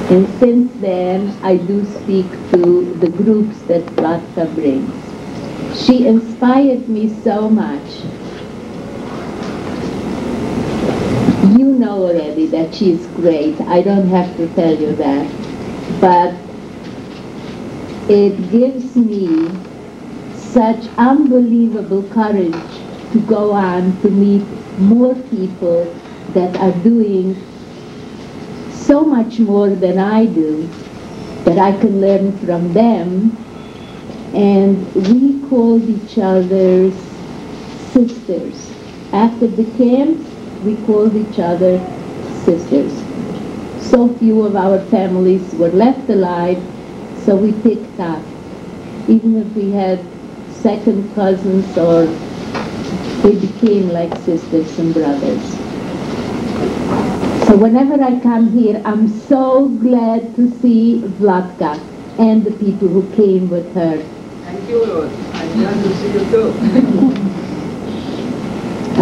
And since then, I do speak to the groups that Vlatka brings. She inspired me so much. You know already that she's great. I don't have to tell you that. But it gives me such unbelievable courage to go on to meet more people that are doing so much more than I do, that I can learn from them. And we called each other sisters. After the camps, we called each other sisters. So few of our families were left alive, so we picked up. Even if we had second cousins, or they became like sisters and brothers. So whenever I come here, I'm so glad to see Vlatka and the people who came with her. Thank you, Ruth. I'm glad to see you too.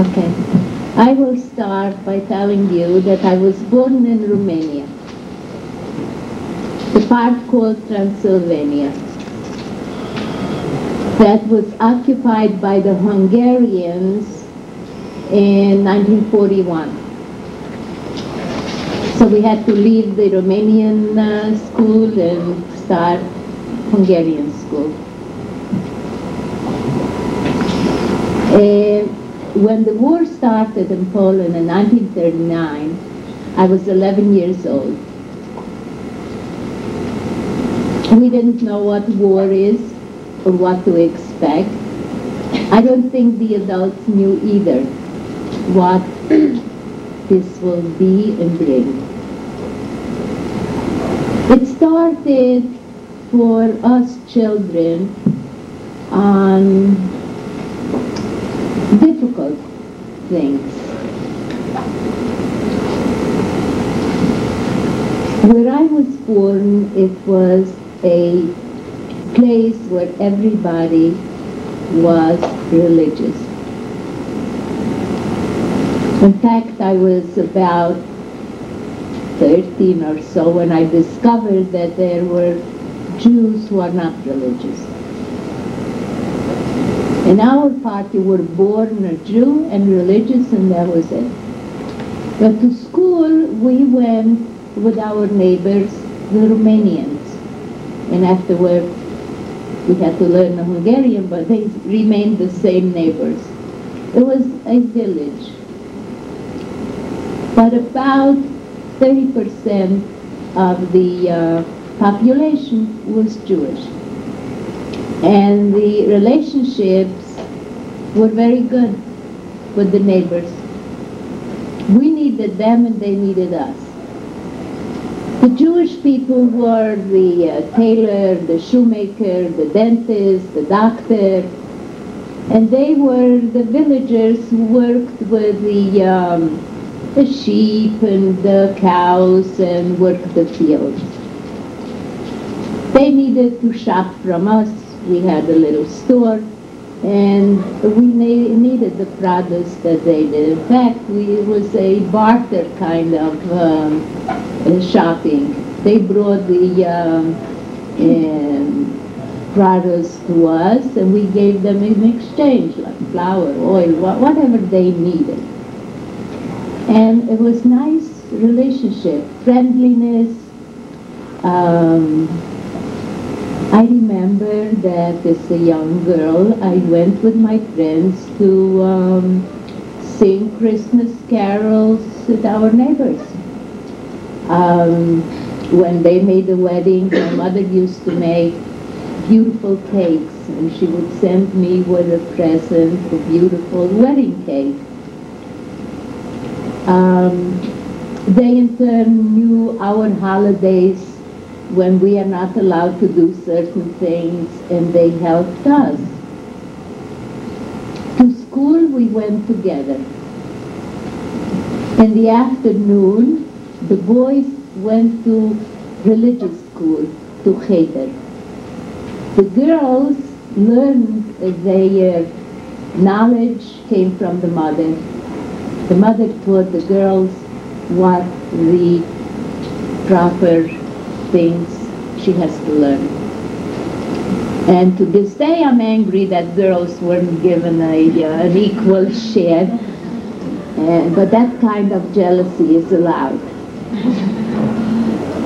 Okay. I will start by telling you that I was born in Romania, the part called Transylvania, that was occupied by the Hungarians in 1941. So we had to leave the Romanian school and start Hungarian school. When the war started in Poland in 1939, I was 11 years old. We didn't know what war is or what to expect. I don't think the adults knew either what this will be and bring. It started for us children on difficult things. Where I was born, it was a place where everybody was religious. In fact, I was about 13 or so when I discovered that there were Jews who are not religious. In our part, you were born a Jew and religious, and that was it. But to school, we went with our neighbors, the Romanians. And afterward, we had to learn the Hungarian, but they remained the same neighbors. It was a village. But about 30% of the population was Jewish. And the relationships were very good with the neighbors. We needed them and they needed us. The Jewish people were the tailor, the shoemaker, the dentist, the doctor, and they were the villagers who worked with the sheep and the cows and worked the fields. They needed to shop from us. We had a little store, and we needed the products that they did. In fact, it was a barter kind of shopping. They brought the products to us, and we gave them in exchange, like flour, oil, whatever they needed. And it was nice relationship, friendliness. I remember that as a young girl, I went with my friends to sing Christmas carols with our neighbors. When they made a wedding, my mother used to make beautiful cakes, and she would send me with a present a beautiful wedding cake. They in turn knew our holidays when we are not allowed to do certain things, and they helped us. To school we went together. In the afternoon, the boys went to religious school, to Cheder. The girls learned their knowledge came from the mother. The mother taught the girls what the proper things she has to learn. And to this day, I'm angry that girls weren't given an equal share. But that kind of jealousy is allowed.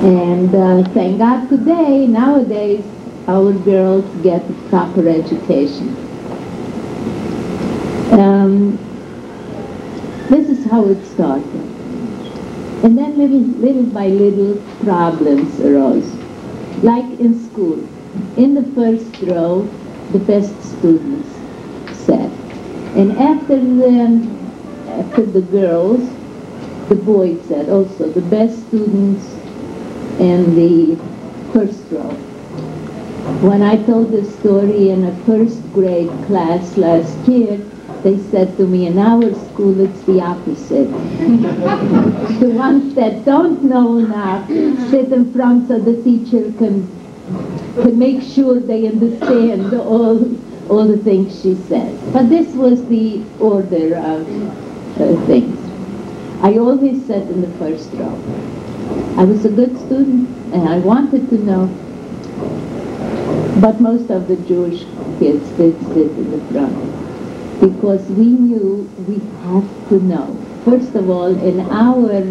And thank God today, nowadays, our girls get a proper education. This is how it started. And then little by little problems arose. Like in school, in the first row, the best students sat. And after the girls, the boys sat also, the best students in the first row. When I told this story in a first grade class last year, they said to me, in our school it's the opposite. The ones that don't know enough sit in front so the teacher can make sure they understand all the things she said. But this was the order of things. I always sat in the first row. I was a good student and I wanted to know. But most of the Jewish kids did sit in the front, because we knew we have to know. First of all, in our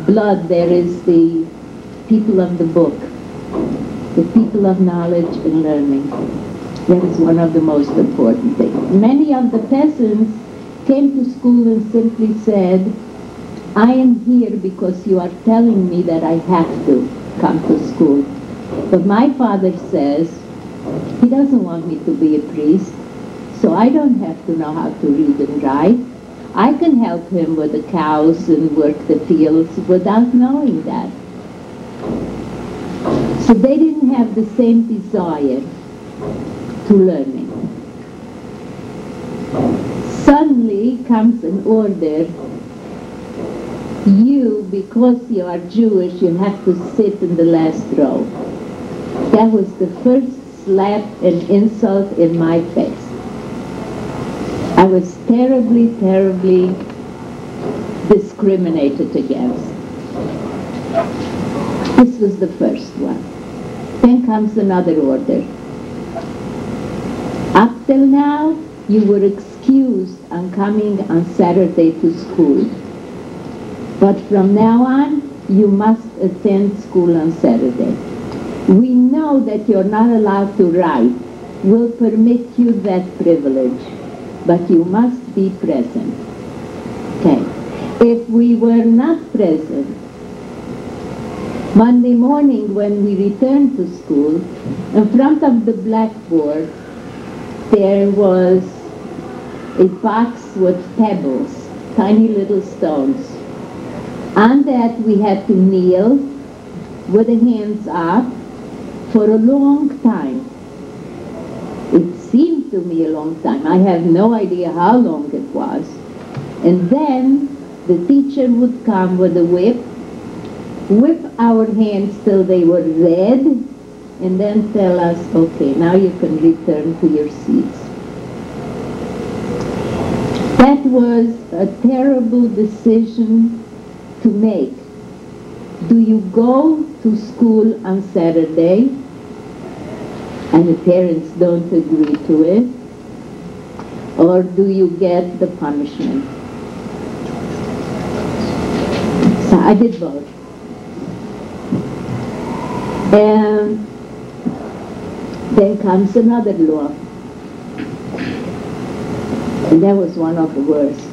blood there is the people of the book, the people of knowledge and learning. That is one of the most important things. Many of the peasants came to school and simply said, I am here because you are telling me that I have to come to school. But my father says he doesn't want me to be a priest, so I don't have to know how to read and write. I can help him with the cows and work the fields without knowing that. So they didn't have the same desire to learning. Suddenly comes an order. You, because you are Jewish, you have to sit in the last row. That was the first slap and insult in my face. I was terribly, terribly discriminated against. This was the first one. Then comes another order. Up till now, you were excused on coming on Saturday to school. But from now on, you must attend school on Saturday. We know that you're not allowed to write. We'll permit you that privilege, but you must be present. Okay. If we were not present, Monday morning when we returned to school, in front of the blackboard, there was a box with pebbles, tiny little stones. On that we had to kneel with the hands up for a long time. It seemed to me a long time. I have no idea how long it was. And then the teacher would come with a whip our hands till they were red, and then tell us, okay, now you can return to your seats. That was a terrible decision to make. Do you go to school on Saturday and the parents don't agree to it, or do you get the punishment? So I did both. And then comes another law, and that was one of the worst.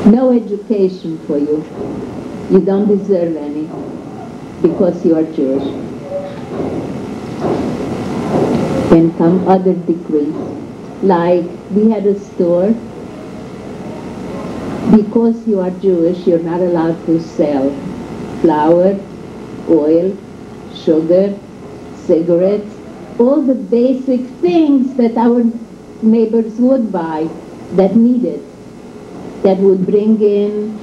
No education for you. You don't deserve any because you are Jewish. Then come other decrees, like we had a store. Because you are Jewish, you're not allowed to sell flour, oil, sugar, cigarettes, all the basic things that our neighbors would buy that needed, that would bring in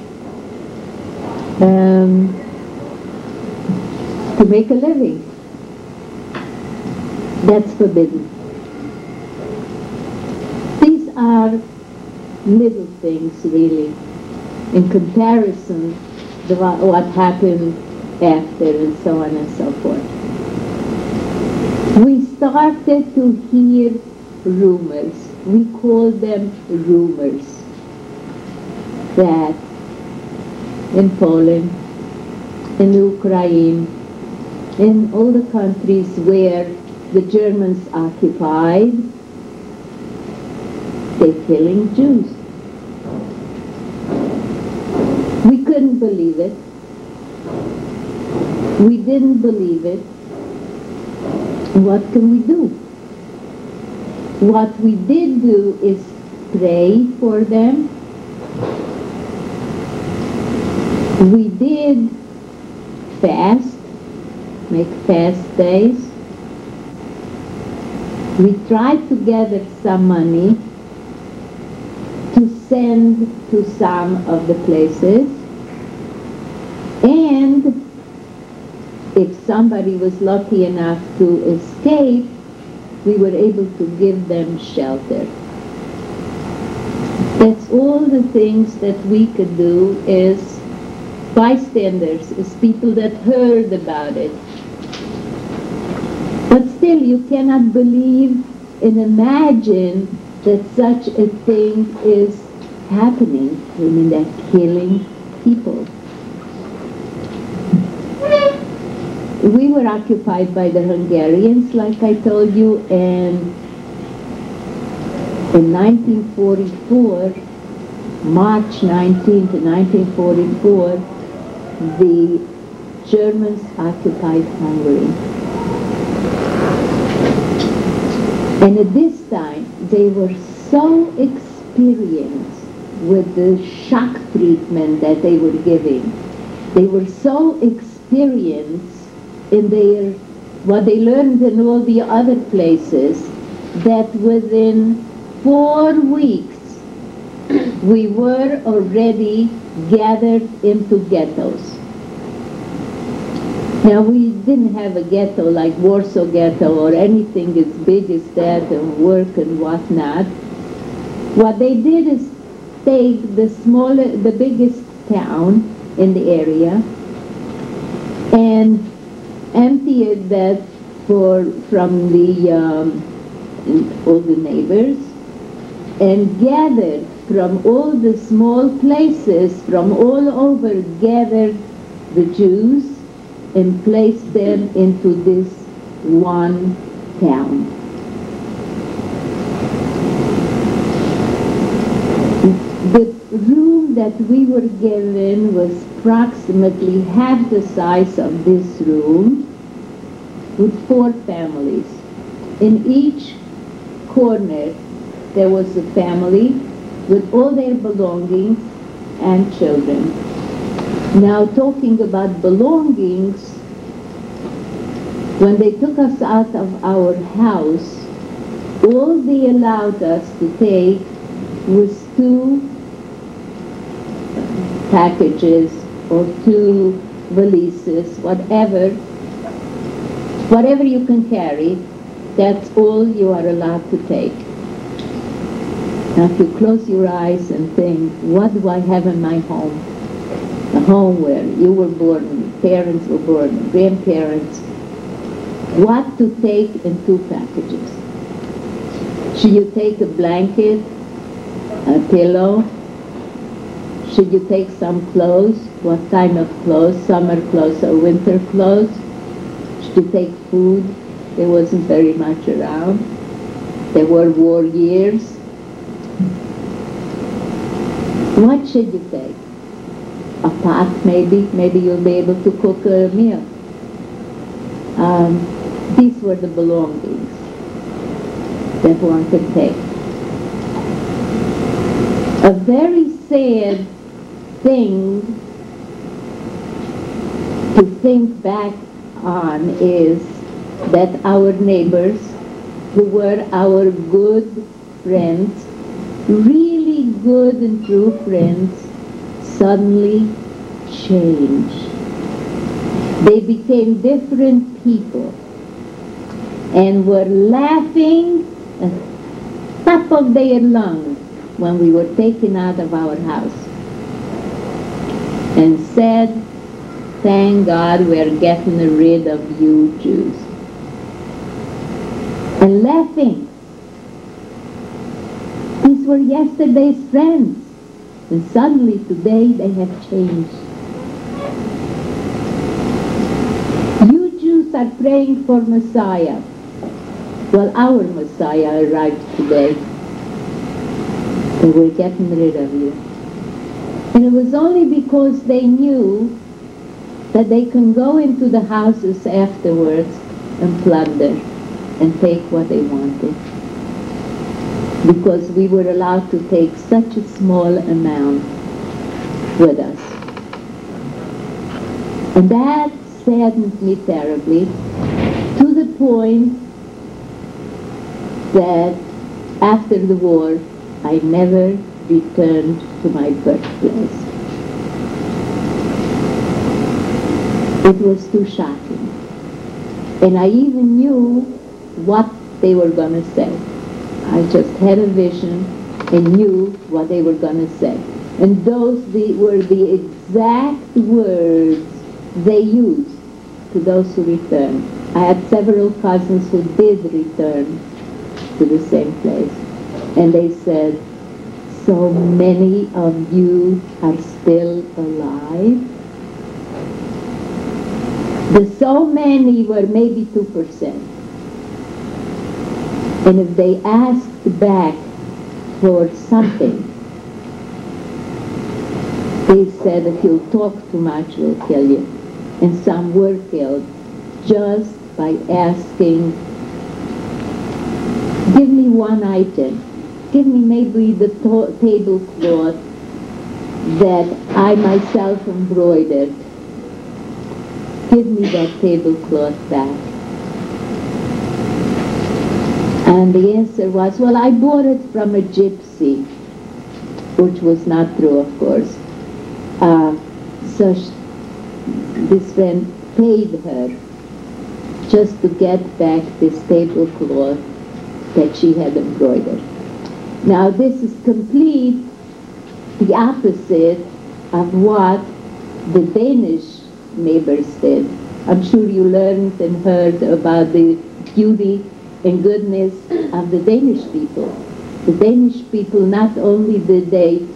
to make a living. That's forbidden. These are little things, really, in comparison to what happened after, and so on and so forth. We started to hear rumors. We call them rumors, that in Poland, in Ukraine, in all the countries where the Germans occupied, they're killing Jews. We couldn't believe it. We didn't believe it. What can we do? What we did do is pray for them. We did fast, make fast days. We tried to gather some money to send to some of the places, and if somebody was lucky enough to escape, we were able to give them shelter. That's all the things that we could do as bystanders, as people that heard about it. But still, you cannot believe and imagine that such a thing is happening. I mean, they're killing people. We were occupied by the Hungarians, like I told you, and in 1944, March 19th, 1944, the Germans occupied Hungary. And at this time, they were so experienced with the shock treatment that they were giving. They were so experienced in their, what they learned in all the other places, that within 4 weeks, we were already gathered into ghettos. Now, we didn't have a ghetto like Warsaw Ghetto or anything as big as that, and work and whatnot. What they did is take the biggest town in the area and emptied that from all the neighbors, and gathered from all the small places, from all over, gathered the Jews and placed them into this one town. The room that we were given was approximately half the size of this room, with 4 families. In each corner there was a family with all their belongings and children. Now, talking about belongings, when they took us out of our house, all they allowed us to take was 2 packages or 2 valises, whatever you can carry, that's all you are allowed to take. Now, if you close your eyes and think, what do I have in my home? The home where you were born, parents were born, grandparents. What to take in 2 packages? Should you take a blanket, a pillow? Should you take some clothes? What kind of clothes? Summer clothes or winter clothes? Should you take food? There wasn't very much around. There were war years. What should you take? A pot, maybe? Maybe you'll be able to cook a meal. These were the belongings that one could take. A very sad thing to think back on is that our neighbors, who were our good friends, really good and true friends, suddenly changed. They became different people and were laughing at the top of their lungs when we were taken out of our house, and said thank God we're getting rid of you Jews. And laughing. These were yesterday's friends. And suddenly today they have changed. You Jews are praying for Messiah. Well, our Messiah arrived today. And we're getting rid of you. And it was only because they knew that they can go into the houses afterwards and plunder and take what they wanted. Because we were allowed to take such a small amount with us. And that saddened me terribly, to the point that after the war, I never returned to my birthplace. It was too shocking. And I even knew what they were going to say. I just had a vision and knew what they were going to say. And those were the exact words they used to those who returned. I had several cousins who did return to the same place. And they said, so many of you are still alive? The so many were maybe 2%. And if they asked back for something, they said, if you talk too much, we'll kill you. And some were killed just by asking, give me one item. Give me maybe the tablecloth that I myself embroidered. Give me that tablecloth back. And the answer was, well, I bought it from a gypsy, which was not true, of course. So this friend paid her just to get back this tablecloth that she had embroidered. Now this is complete the opposite of what the Danish neighbors did. I'm sure you learned and heard about the beauty and goodness of the Danish people. The Danish people, not only did they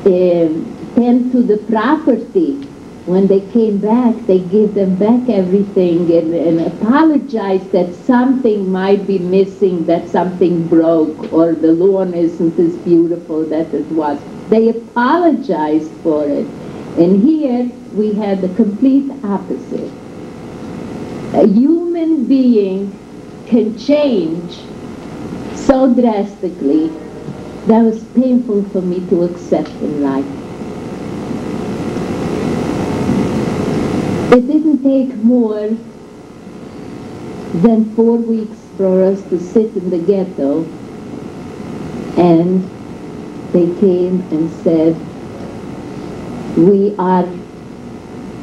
tend to the property, when they came back, they gave them back everything and apologized that something might be missing, that something broke, or the lawn isn't as beautiful that it was. They apologized for it. And here we had the complete opposite. A human being can change so drastically that was painful for me to accept in life. It didn't take more than 4 weeks for us to sit in the ghetto, and they came and said, we are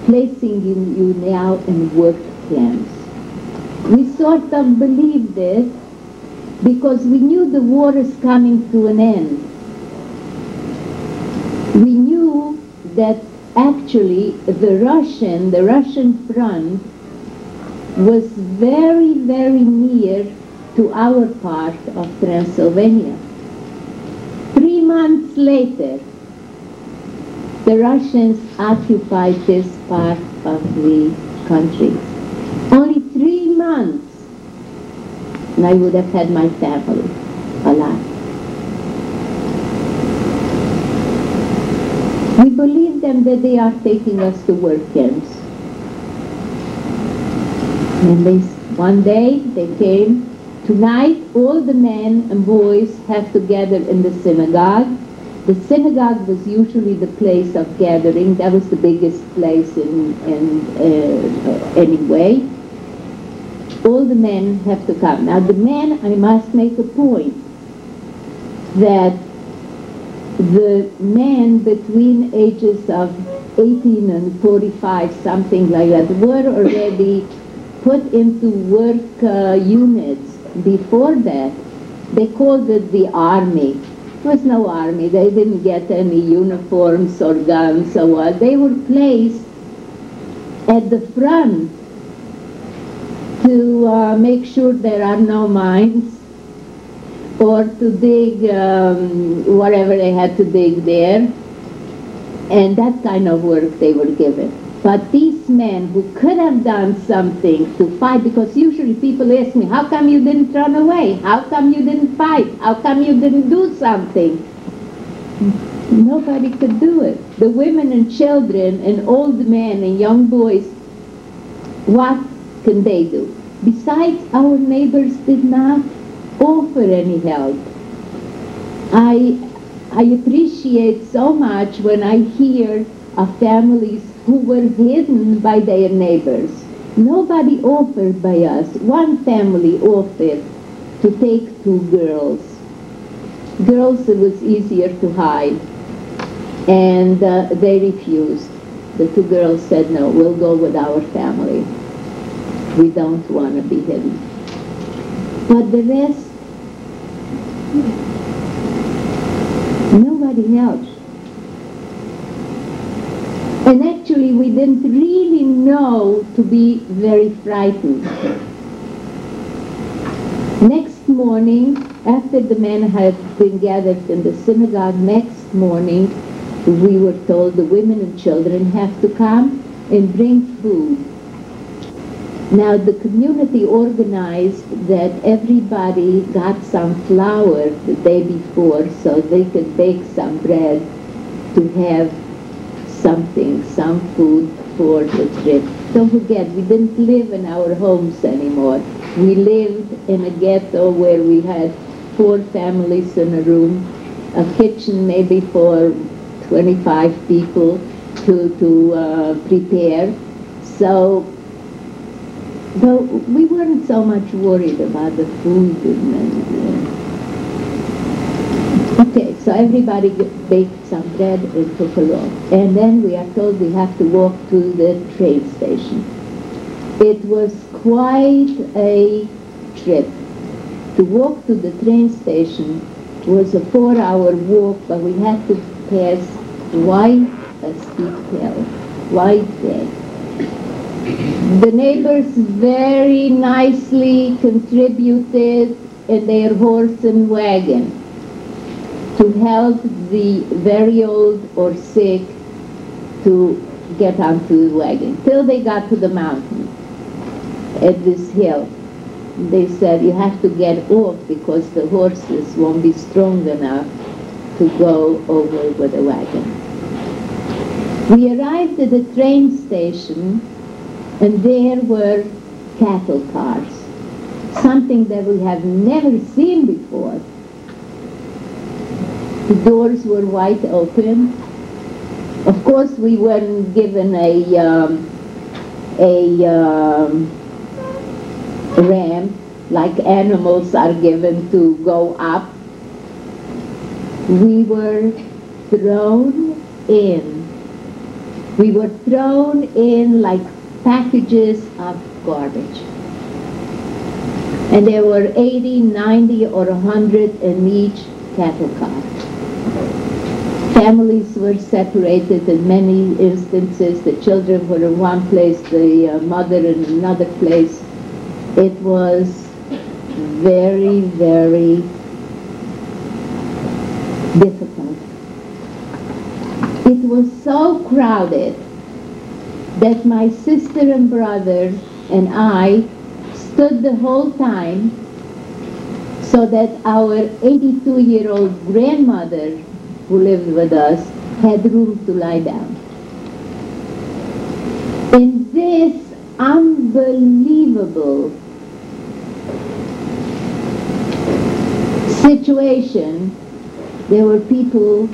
placing you now in work camps. We sort of believed it because we knew the war is coming to an end. We knew that actually the Russian front was very, very near to our part of Transylvania. 3 months later, the Russians occupied this part of the country. Only 3 months, and I would have had my family alive. We believe them that they are taking us to work camps. And one day they came, tonight all the men and boys have to gather in the synagogue. The synagogue was usually the place of gathering. That was the biggest place anyway. All the men have to come. Now the men, I must make a point that the men between ages of 18 and 45, something like that, were already put into work units. Before that, they called it the army. There was no army. They didn't get any uniforms or guns or what. They were placed at the front to make sure there are no mines, or to dig whatever they had to dig there, and that kind of work they were given. But these men who could have done something to fight, because usually people ask me, how come you didn't run away? How come you didn't fight? How come you didn't do something? Nobody could do it. The women and children and old men and young boys, what can they do? Besides, our neighbors did not offer any help. I appreciate so much when I hear of families who were hidden by their neighbors. Nobody offered by us. One family offered to take 2 girls. Girls, it was easier to hide, and they refused. The 2 girls said, no, we'll go with our family. We don't want to be hidden. But the rest, nobody helped. And actually, we didn't really know to be very frightened. Next morning, after the men had been gathered in the synagogue, next morning, we were told the women and children have to come and bring food. Now, the community organized that everybody got some flour the day before so they could bake some bread to have something, some food for the trip. Don't forget, we didn't live in our homes anymore. We lived in a ghetto where we had 4 families in a room, a kitchen maybe for 25 people to prepare. So we weren't so much worried about the food. Okay, so everybody baked some bread and took along. And then we are told we have to walk to the train station. It was quite a trip. To walk to the train station was a 4-hour walk, but we had to pass quite a steep hill, quite big. The neighbors very nicely contributed in their horse and wagon to help the very old or sick to get onto the wagon, till they got to the mountain at this hill. They said, you have to get off because the horses won't be strong enough to go over with the wagon. We arrived at the train station, and there were cattle cars, something that we have never seen before. The doors were wide open. Of course, we weren't given a ramp like animals are given to go up. We were thrown in. We were thrown in like packages of garbage. And there were 80, 90, or 100 in each cattle car. Families were separated in many instances. The children were in one place, the mother in another place. It was very, very difficult. It was so crowded that my sister and brother and I stood the whole time so that our 82-year-old grandmother who lived with us had room to lie down. In this unbelievable situation, there were people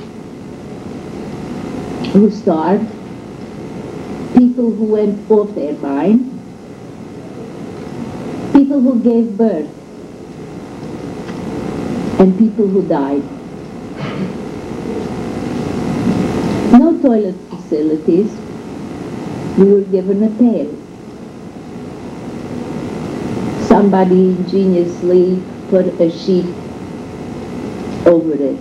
who starved, people who went off their mind, people who gave birth, and people who died. No toilet facilities. We were given a pail. Somebody ingeniously put a sheet over it,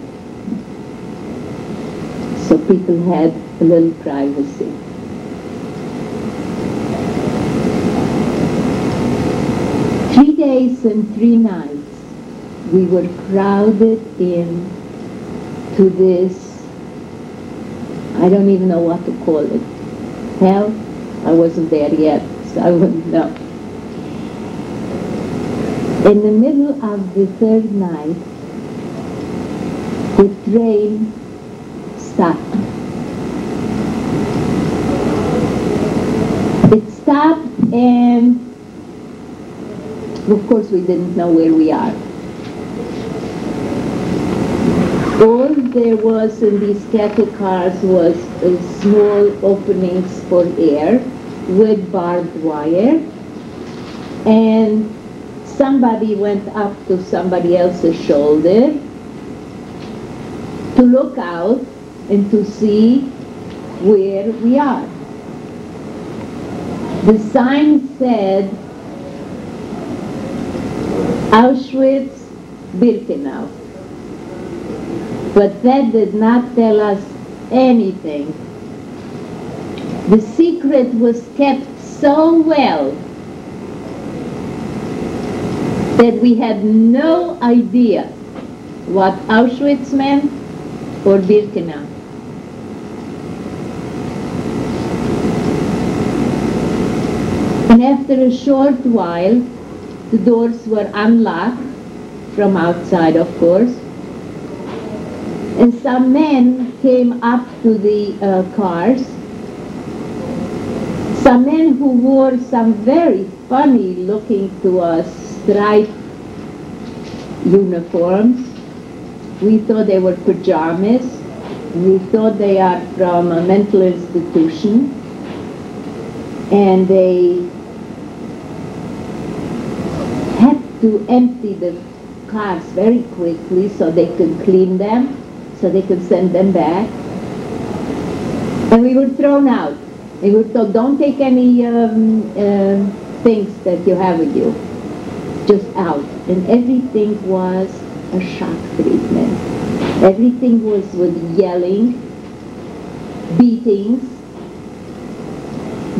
so people had a little privacy. days and 3 nights, we were crowded in to this, I don't even know what to call it. Hell? I wasn't there yet, so I wouldn't know. In the middle of the 3rd night, the train stopped. It stopped, and of course we didn't know where we are. All there was in these cattle cars was small openings for air with barbed wire, and somebody went up to somebody else's shoulder to look out and to see where we are. The sign said Auschwitz, Birkenau. But that did not tell us anything. The secret was kept so well that we had no idea what Auschwitz meant or Birkenau. And after a short while, the doors were unlocked from outside, of course, and some men came up to the cars, some men who wore some very funny looking to us striped uniforms. We thought they were pajamas. We thought they are from a mental institution, and they had to empty the cars very quickly so they could clean them, so they could send them back. And we were thrown out. We were told, don't take any things that you have with you, just out. And everything was a shock treatment. Everything was with yelling, beatings.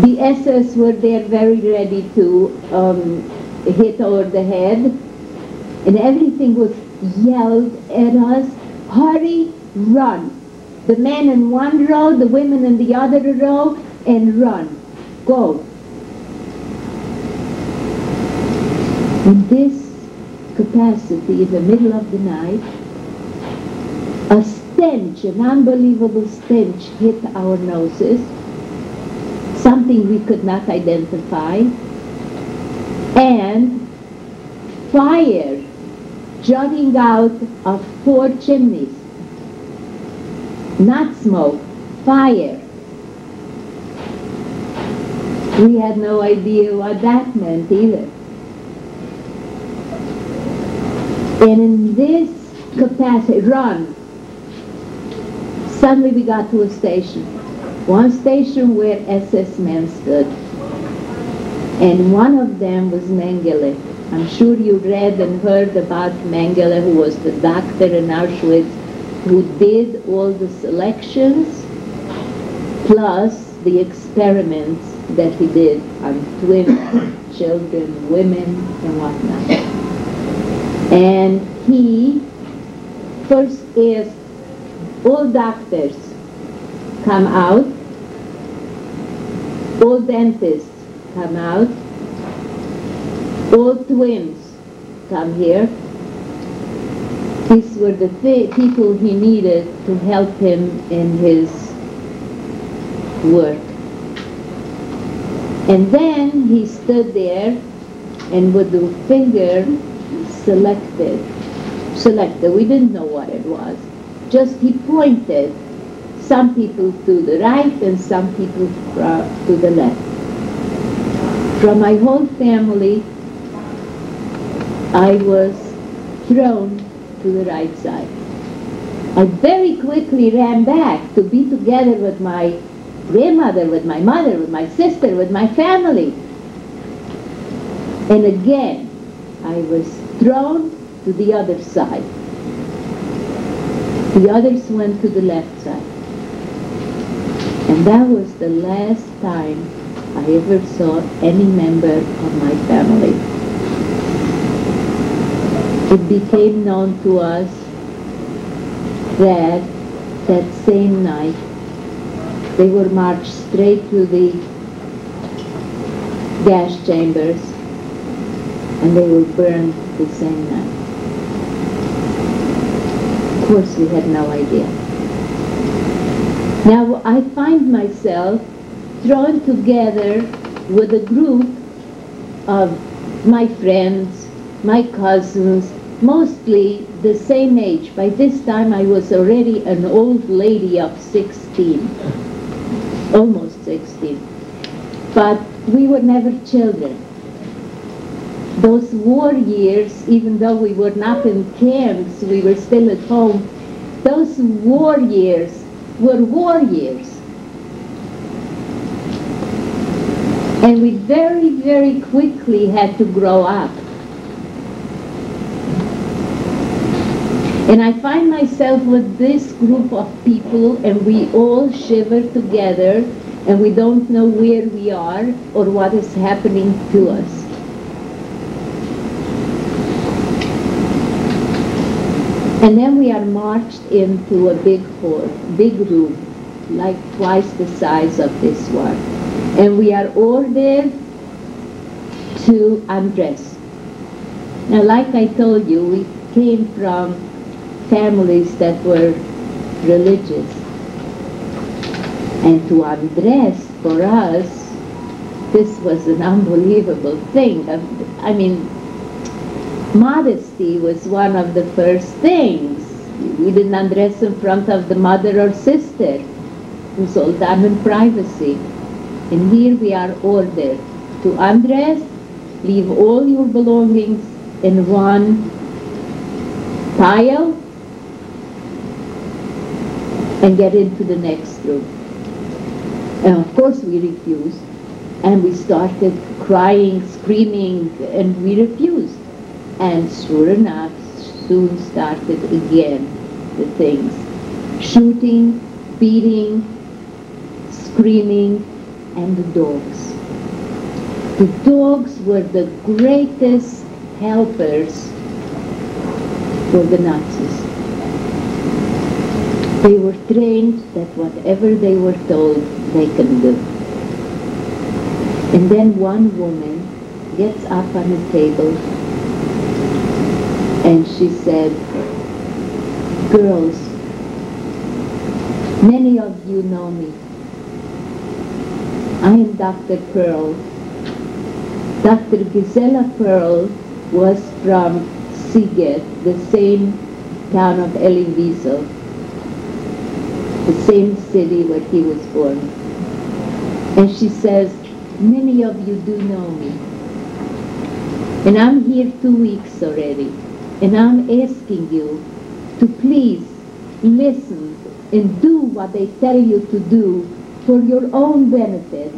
The SS were there very ready to hit over the head, and everything was yelled at us, hurry, run. The men in one row, the women in the other row, and run, go. In this capacity, in the middle of the night, a stench, an unbelievable stench hit our noses, something we could not identify, and fire jutting out of 4 chimneys. Not smoke, fire. We had no idea what that meant either. And in this capacity, run. Suddenly we got to a station. One station where SS men stood. And one of them was Mengele. I'm sure you read and heard about Mengele, who was the doctor in Auschwitz, who did all the selections, plus the experiments that he did on twins, children, women, and whatnot. And he first asked all doctors, come out, all dentists, come out, all twins, come here. These were the people he needed to help him in his work. And then he stood there and with the finger selected. We didn't know what it was. Just he pointed some people to the right and some people to the left. From my whole family, I was thrown to the right side. I very quickly ran back to be together with my grandmother, with my mother, with my sister, with my family. And again, I was thrown to the other side. The others went to the left side. And that was the last time I ever saw any member of my family. it became known to us that that same night they were marched straight to the gas chambers and they were burned the same night. Of course, we had no idea. Now I find myself thrown together with a group of my friends, my cousins, mostly the same age. By this time I was already an old lady of 16, almost 16. But we were never children. Those war years, even though we were not in camps, we were still at home, those war years were war years. And we very, very quickly had to grow up. And I find myself with this group of people, and we all shiver together, and we don't know where we are or what is happening to us. And then we are marched into a big hall, big room, like twice the size of this one. And we are ordered to undress. Now, like I told you, we came from families that were religious. And to undress, for us, this was an unbelievable thing. I mean, modesty was one of the first things. We didn't undress in front of the mother or sister. It was all done in privacy. And here we are ordered to undress, leave all your belongings in one pile, and get into the next room. And of course we refused. And we started crying, screaming, and we refused. And sure enough, soon started again the things. Shooting, beating, screaming, and the dogs. The dogs were the greatest helpers for the Nazis. They were trained that whatever they were told, they can do. And then one woman gets up on a table and she said, "Girls, many of you know me. I am Dr. Pearl. Dr. Gisela Pearl was from Siget, the same town of Elie Wiesel, the same city where he was born." And she says, "Many of you do know me. And I'm here 2 weeks already. And I'm asking you to please listen and do what they tell you to do for your own benefit.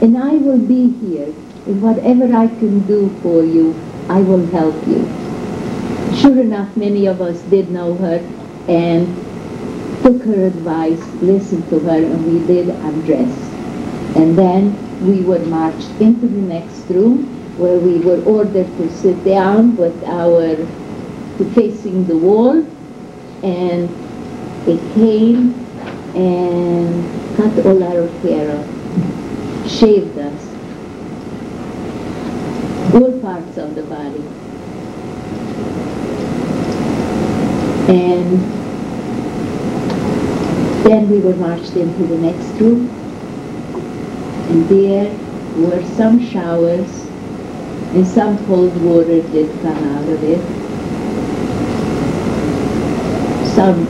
And I will be here. And whatever I can do for you, I will help you." Sure enough, many of us did know her and took her advice, listened to her, and we did undress. And then we were marched into the next room where we were ordered to sit down with facing the wall, and they came and cut all our hair off, shaved us, all parts of the body. And then we were marched into the next room, and there were some showers, and some cold water did come out of it. Some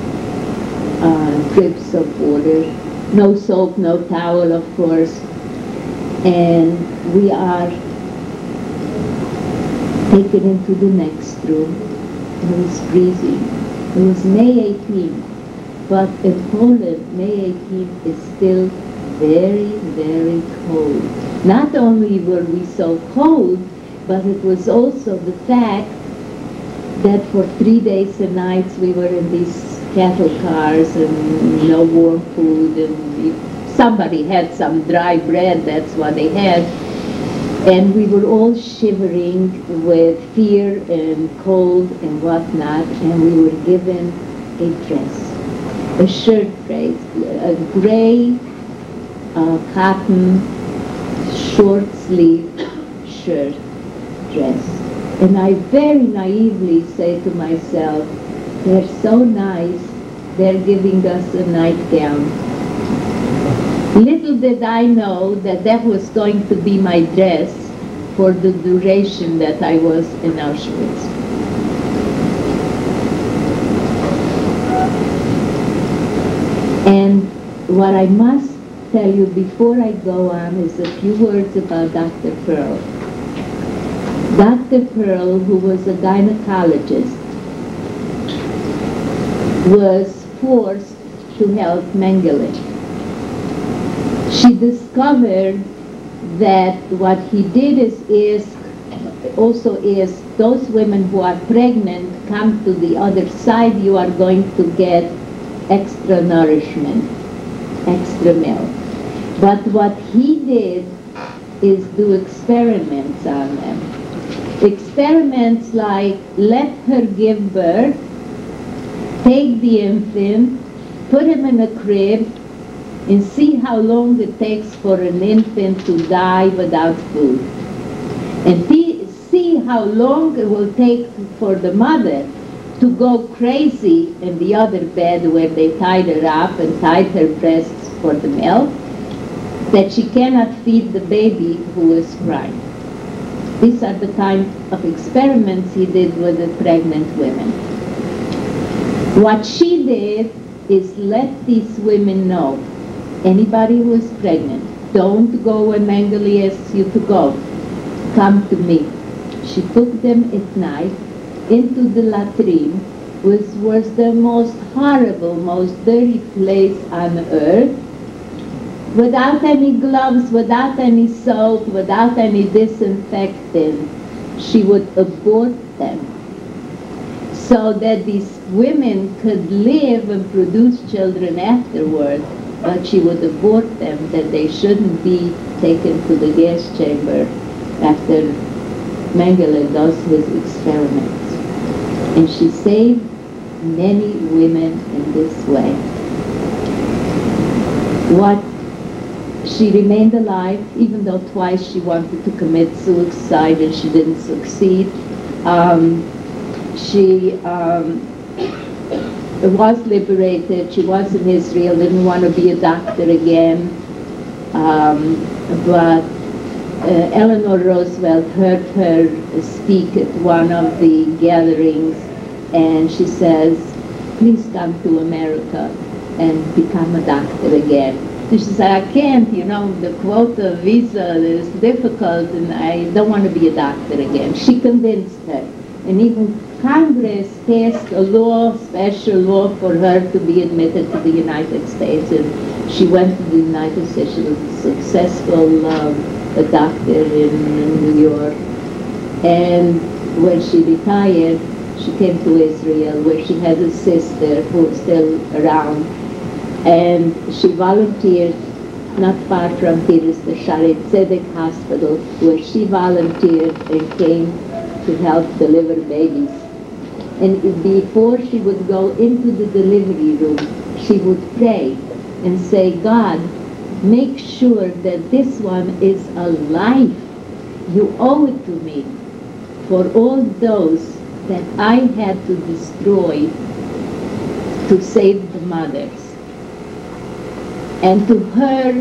drips of water, no soap, no towel, of course. And we are taken into the next room. It was freezing. It was May 18th, but in Poland, May 18th is still very, very cold. Not only were we so cold, but it was also the fact that for 3 days and nights we were in these cattle cars and no warm food, and if somebody had some dry bread, that's what they had. And we were all shivering with fear and cold and whatnot, and we were given a dress, a shirt dress, a gray cotton short sleeve shirt dress. And I very naively say to myself, they're so nice, they're giving us a nightgown. Little did I know that that was going to be my dress for the duration that I was in Auschwitz. And what I must tell you before I go on is a few words about Dr. Pearl. Dr. Pearl, who was a gynecologist, was forced to help Mengele. She discovered that what he did is those women who are pregnant come to the other side, you are going to get extra nourishment, extra milk. But what he did is do experiments on them. Experiments like let her give birth, take the infant, put him in a crib, and see how long it takes for an infant to die without food. And see how long it will take for the mother to go crazy in the other bed where they tied her up and tied her breasts for the milk, that she cannot feed the baby who is crying. These are the kind of experiments he did with the pregnant women. What she did is let these women know, anybody who is pregnant, don't go when Mengele asks you to go. Come to me. She took them at night into the latrine, which was the most horrible, most dirty place on earth, without any gloves, without any soap, without any disinfectant. She would abort them so that these women could live and produce children afterward, but she would abort them, that they shouldn't be taken to the gas chamber after Mengele does his experiments. And she saved many women in this way. She remained alive, even though twice she wanted to commit suicide and she didn't succeed. She was liberated. She was in Israel, didn't want to be a doctor again. But Eleanor Roosevelt heard her speak at one of the gatherings, and she says, please come to America and become a doctor again. And she said, I can't, the quota visa is difficult and I don't want to be a doctor again. She convinced her. And even Congress passed a law, special law for her to be admitted to the United States. And she went to the United States. She was a successful doctor in New York. And when she retired, she came to Israel, where she had a sister who was still around. And she volunteered not far from here is the Shaare Zedek Hospital, where she volunteered and came to help deliver babies. And before she would go into the delivery room, she would pray and say, God, make sure that this one is alive. You owe it to me for all those that I had to destroy to save the mothers. And to her,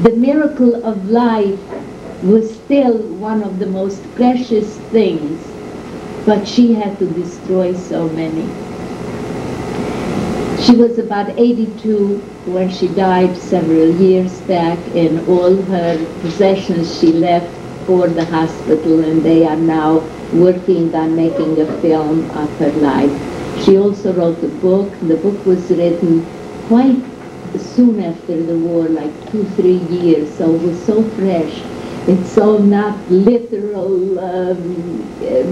the miracle of life was still one of the most precious things, but she had to destroy so many. She was about 82 when she died several years back, and all her possessions she left for the hospital, and they are now working on making a film of her life. She also wrote a book. The book was written quite soon after the war, like 2-3 years, so it was so fresh. It's so not literal,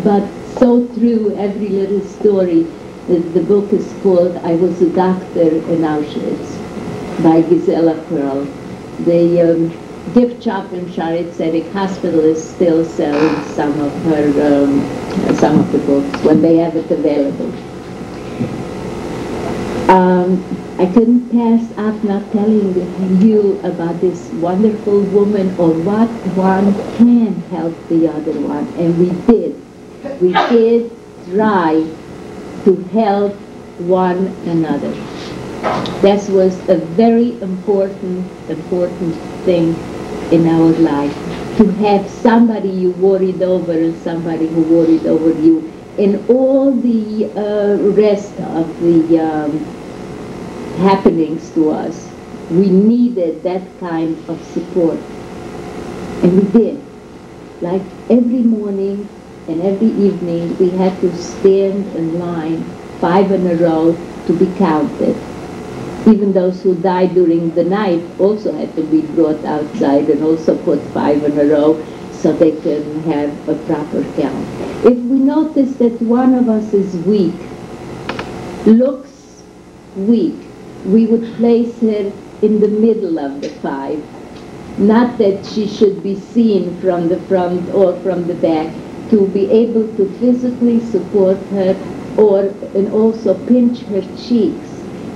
but so true, every little story. The book is called I Was a Doctor in Auschwitz by Gisela Pearl. gift shop in Sharet Zedek Hospital is still selling some of the books when they have it available. I couldn't pass up not telling you about this wonderful woman, or what one can help the other one, and we did. We did try to help one another. That was a very important thing in our life, to have somebody you worried over and somebody who worried over you. And all the rest of the happenings to us, we needed that kind of support. And we did. Like every morning and every evening, we had to stand in line, 5 in a row, to be counted. Even those who died during the night also had to be brought outside and also put 5 in a row so they could have a proper count. If we notice that one of us is weak, looks weak, we would place her in the middle of the 5. Not that she should be seen from the front or from the back, to be able to physically support her, and also pinch her cheeks,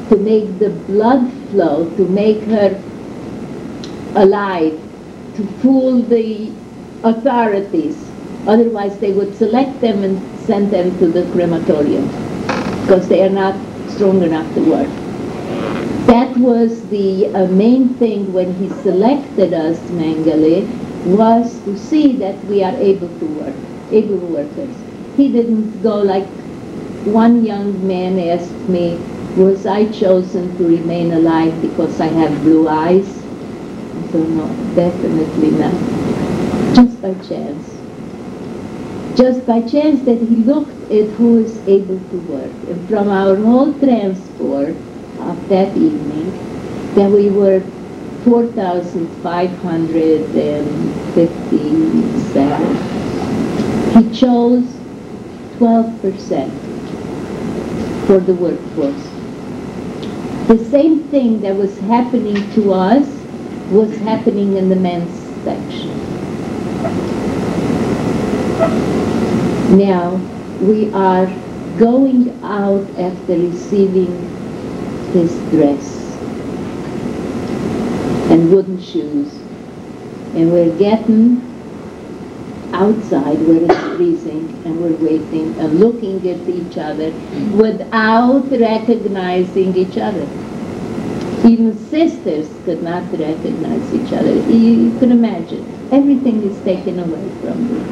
to make the blood flow, to make her alive, to fool the authorities. Otherwise they would select them and send them to the crematorium, because they are not strong enough to work. That was the main thing when he selected us, Mengele, was to see that we are able to work, able workers. He didn't go like one young man asked me, was I chosen to remain alive because I have blue eyes? I said, no, definitely not. Just by chance. Just by chance that he looked at who is able to work. And from our whole transport of that evening, that we were 4,557. He chose 12% for the workforce. The same thing that was happening to us was happening in the men's section. Now, we are going out after receiving his dress and wooden shoes, and we're getting outside where it's freezing, and we're waiting and looking at each other without recognizing each other. Even sisters could not recognize each other. You can imagine. Everything is taken away from you.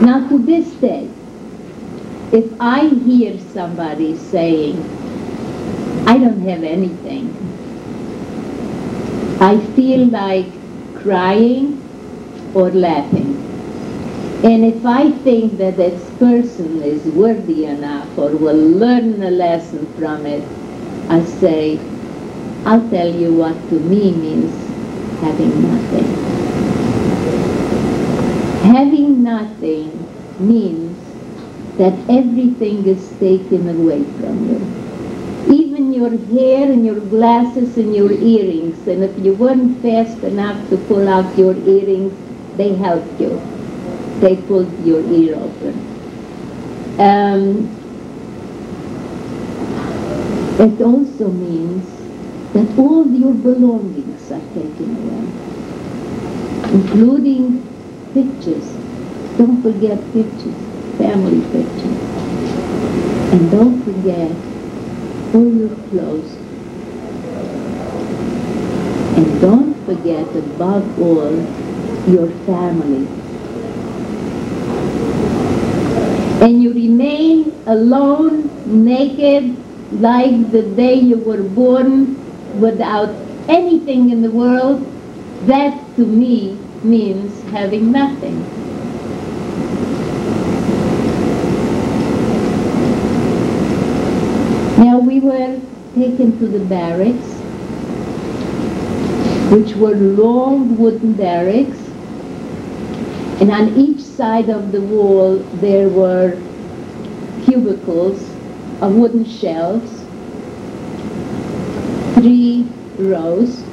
Now to this day, if I hear somebody saying, I don't have anything, I feel like crying or laughing. And if I think that this person is worthy enough or will learn a lesson from it, I say, I'll tell you what to me means having nothing. Having nothing means that everything is taken away from you. Even your hair and your glasses and your earrings. And if you weren't fast enough to pull out your earrings, they helped you. They pulled your ear open. It also means that all your belongings are taken away, including pictures. Don't forget pictures, family pictures. And don't forget all your clothes. And don't forget, above all, your family. And you remain alone, naked, like the day you were born, without anything in the world. That, to me, means having nothing. Now, we were taken to the barracks, which were long wooden barracks, and on each side of the wall there were cubicles of wooden shelves, 3 rows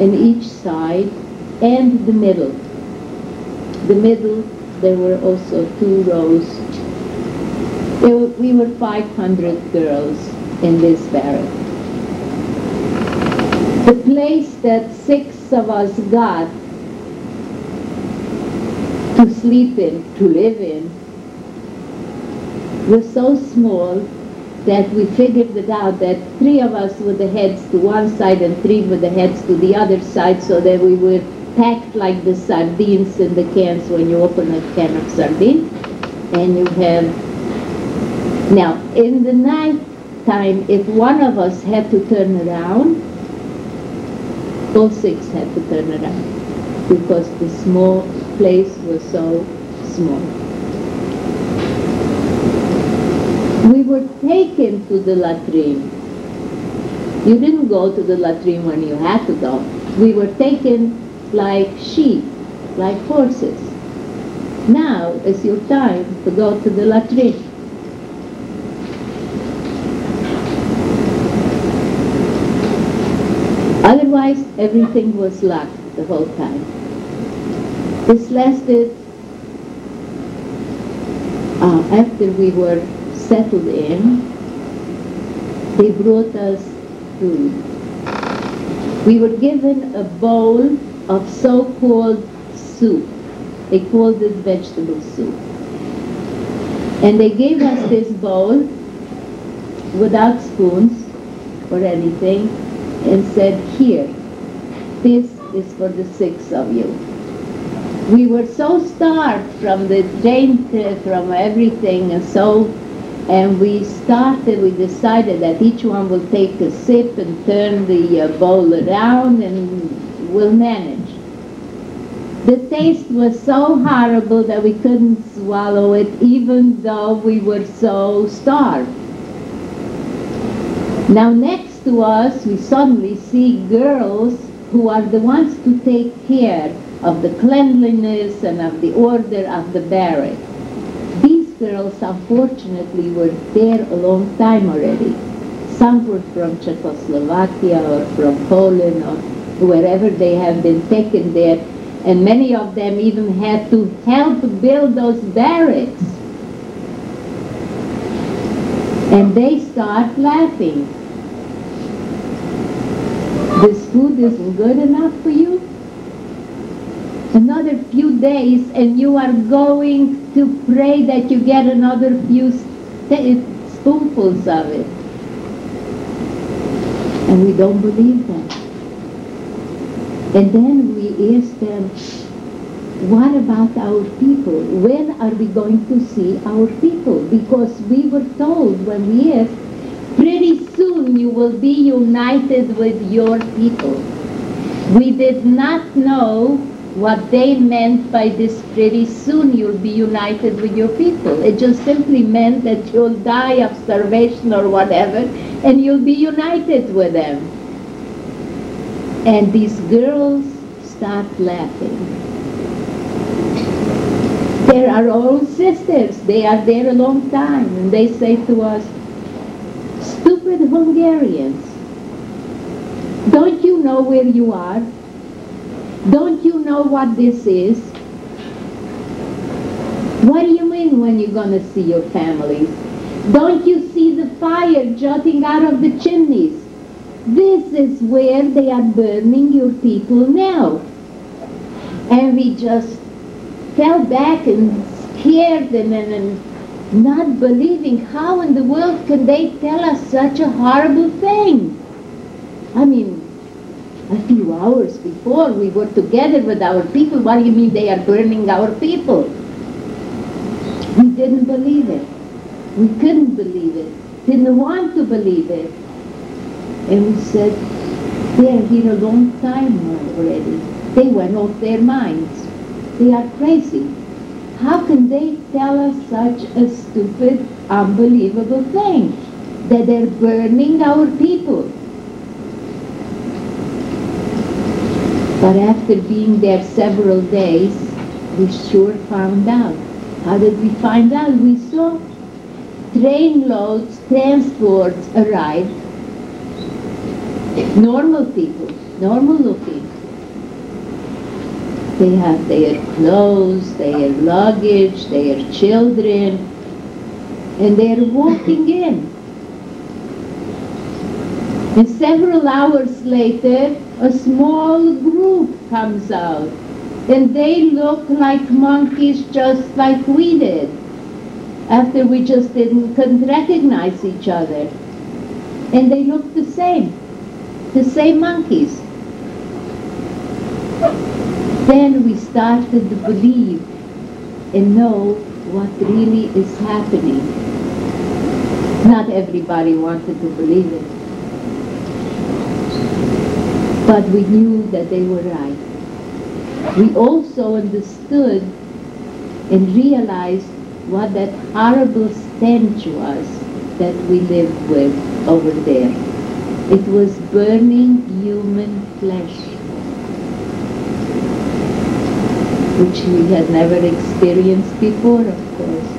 in each side, and the middle. The middle, there were also 2 rows. We were 500 girls in this barrack. The place that 6 of us got to sleep in, to live in, was so small that we figured it out that 3 of us with the heads to one side and 3 with the heads to the other side, so that we were packed like the sardines in the cans when you open a can of sardines. And you have, now in the night time, if one of us had to turn around, all 6 had to turn around, because the small place was so small. We were taken to the latrine. You didn't go to the latrine when you had to go. We were taken like sheep, like horses. Now is your time to go to the latrine. Otherwise, everything was locked the whole time. This lasted, after we were settled in, they brought us food. We were given a bowl of so-called soup. They called it vegetable soup. And they gave us this bowl without spoons or anything and said, here, this is for the 6 of you. We were so starved from the drink, from everything, and we decided that each one will take a sip and turn the bowl around and we'll manage. The taste was so horrible that we couldn't swallow it, even though we were so starved. Now next to us, we suddenly see girls who are the ones to take care of the cleanliness and of the order of the barrack. These girls, unfortunately, were there a long time already. Some were from Czechoslovakia or from Poland or wherever they have been taken there, and many of them even had to help build those barracks. And they start laughing. This food isn't good enough for you? Another few days and you are going to pray that you get another few spoonfuls of it. And we don't believe that. And then we ask them, what about our people? When are we going to see our people? Because we were told when we asked, pretty soon you will be united with your people. We did not know what they meant by this pretty soon you'll be united with your people. It just simply meant that you'll die of starvation or whatever, and you'll be united with them. And these girls start laughing. They're our own sisters. They are there a long time, and they say to us, stupid Hungarians, don't you know where you are? Don't you know what this is? What do you mean when you're going to see your families? Don't you see the fire jutting out of the chimneys? This is where they are burning your people now. And we just fell back and scared and not believing, how in the world can they tell us such a horrible thing? I mean, a few hours before we were together with our people. What do you mean they are burning our people? We didn't believe it. We couldn't believe it. Didn't want to believe it. And we said, they are here a long time already. They went off their minds. They are crazy. How can they tell us such a stupid, unbelievable thing? That they're burning our people. But after being there several days, we sure found out. How did we find out? We saw train loads, transports arrive. Normal people, normal looking. They have their clothes, their luggage, their children, and they're walking in. And several hours later, a small group comes out, and they look like monkeys just like we did, after we just couldn't recognize each other. And they look the same monkeys. Then we started to believe and know what really is happening. Not everybody wanted to believe it, but we knew that they were right. We also understood and realized what that horrible stench was that we lived with over there. It was burning human flesh, which we had never experienced before, of course.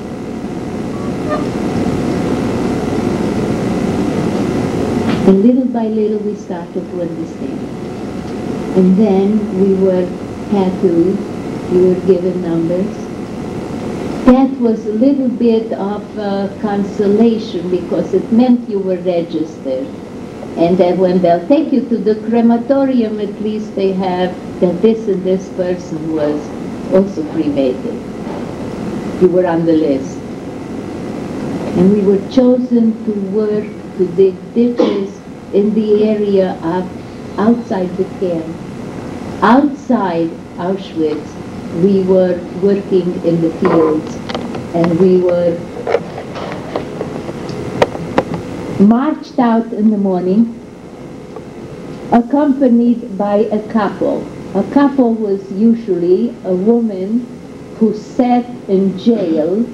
And little by little we started to understand. And then we were tattooed, we were given numbers. That was a little bit of consolation, because it meant you were registered. And that when they'll take you to the crematorium, at least they have that this and this person was also cremated. You were on the list. And we were chosen to work, to dig ditches in the area of outside the camp. Outside Auschwitz, we were working in the fields, and we were marched out in the morning, accompanied by a couple. A couple was usually a woman who sat in jail,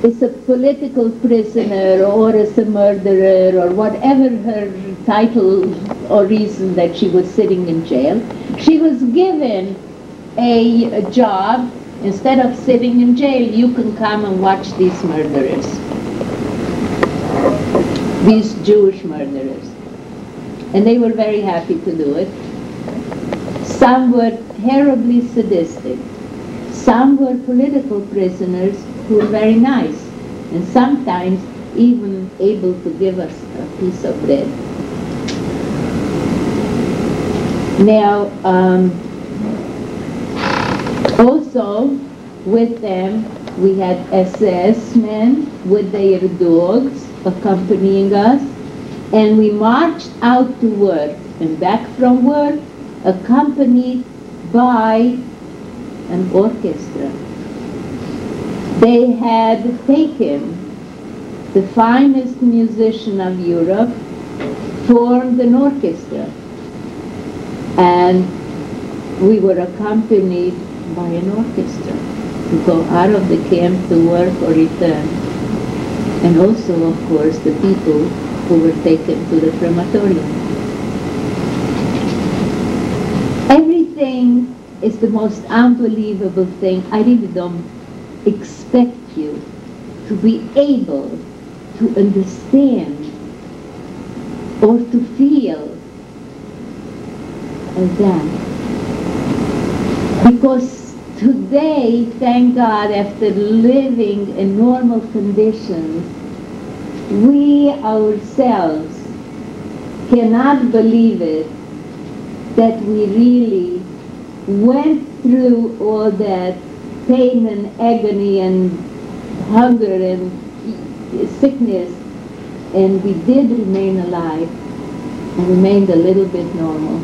is a political prisoner or is a murderer or whatever her title or reason that she was sitting in jail. She was given a job. Instead of sitting in jail, you can come and watch these murderers, these Jewish murderers. And they were very happy to do it. Some were terribly sadistic. Some were political prisoners who were very nice, and sometimes even able to give us a piece of bread. Now, also with them, we had SS men with their dogs accompanying us, and we marched out to work and back from work, accompanied by an orchestra. They had taken the finest musician of Europe, formed an orchestra, and we were accompanied by an orchestra to go out of the camp to work or return. And also, of course, the people who were taken to the crematorium. Everything is the most unbelievable thing. I really don't expect you to be able to understand or to feel that. Because today, thank God, after living in normal conditions, we ourselves cannot believe it that we really went through all that pain and agony and hunger and sickness, and we did remain alive and remained a little bit normal.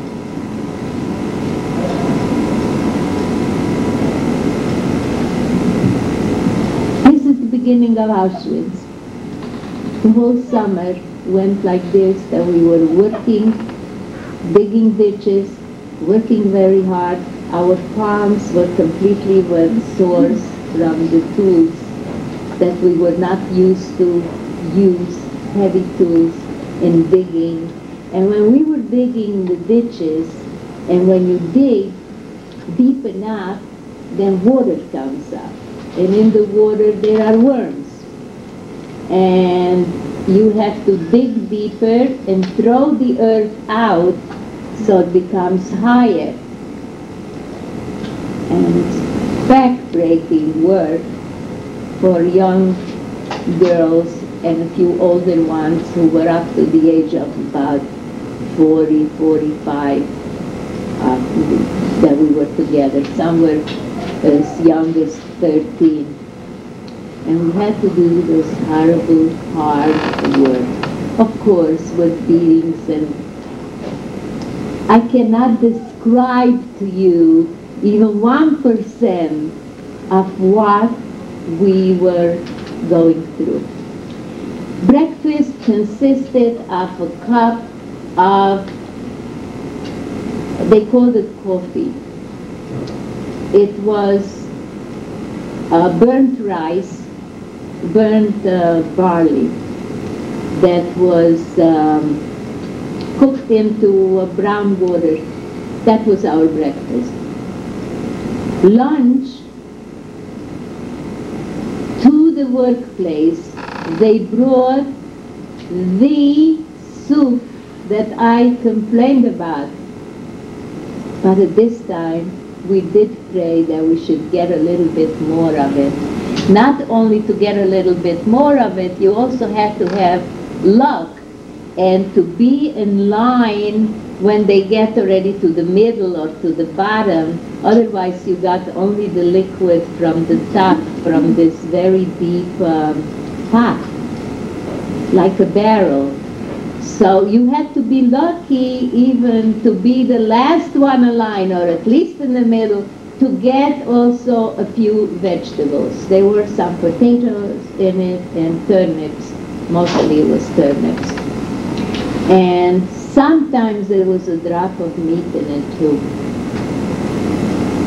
This is the beginning of Auschwitz. The whole summer went like this, that we were working, digging ditches, working very hard. Our palms were completely sore from the tools that we were not used to use, heavy tools in digging. And when we were digging the ditches, and when you dig deep enough, then water comes up. And in the water there are worms. And you have to dig deeper and throw the earth out so it becomes higher. And it's back-breaking work for young girls and a few older ones who were up to the age of about 40, 45, that we were together. Some were as young as 13. And we had to do this horrible, hard work. Of course, with beatings, and I cannot describe to you even 1% of what we were going through. Breakfast consisted of a cup of, they called it coffee. It was burnt rice, burnt barley that was cooked into brown water. That was our breakfast. Lunch, to the workplace, they brought the soup that I complained about. But at this time, we did pray that we should get a little bit more of it. Not only to get a little bit more of it, you also had to have luck and to be in line when they get already to the middle or to the bottom. Otherwise, you got only the liquid from the top, from this very deep pot, like a barrel. So you had to be lucky even to be the last one in line, or at least in the middle, to get also a few vegetables. There were some potatoes in it and turnips. Mostly it was turnips. And sometimes there was a drop of meat in it too.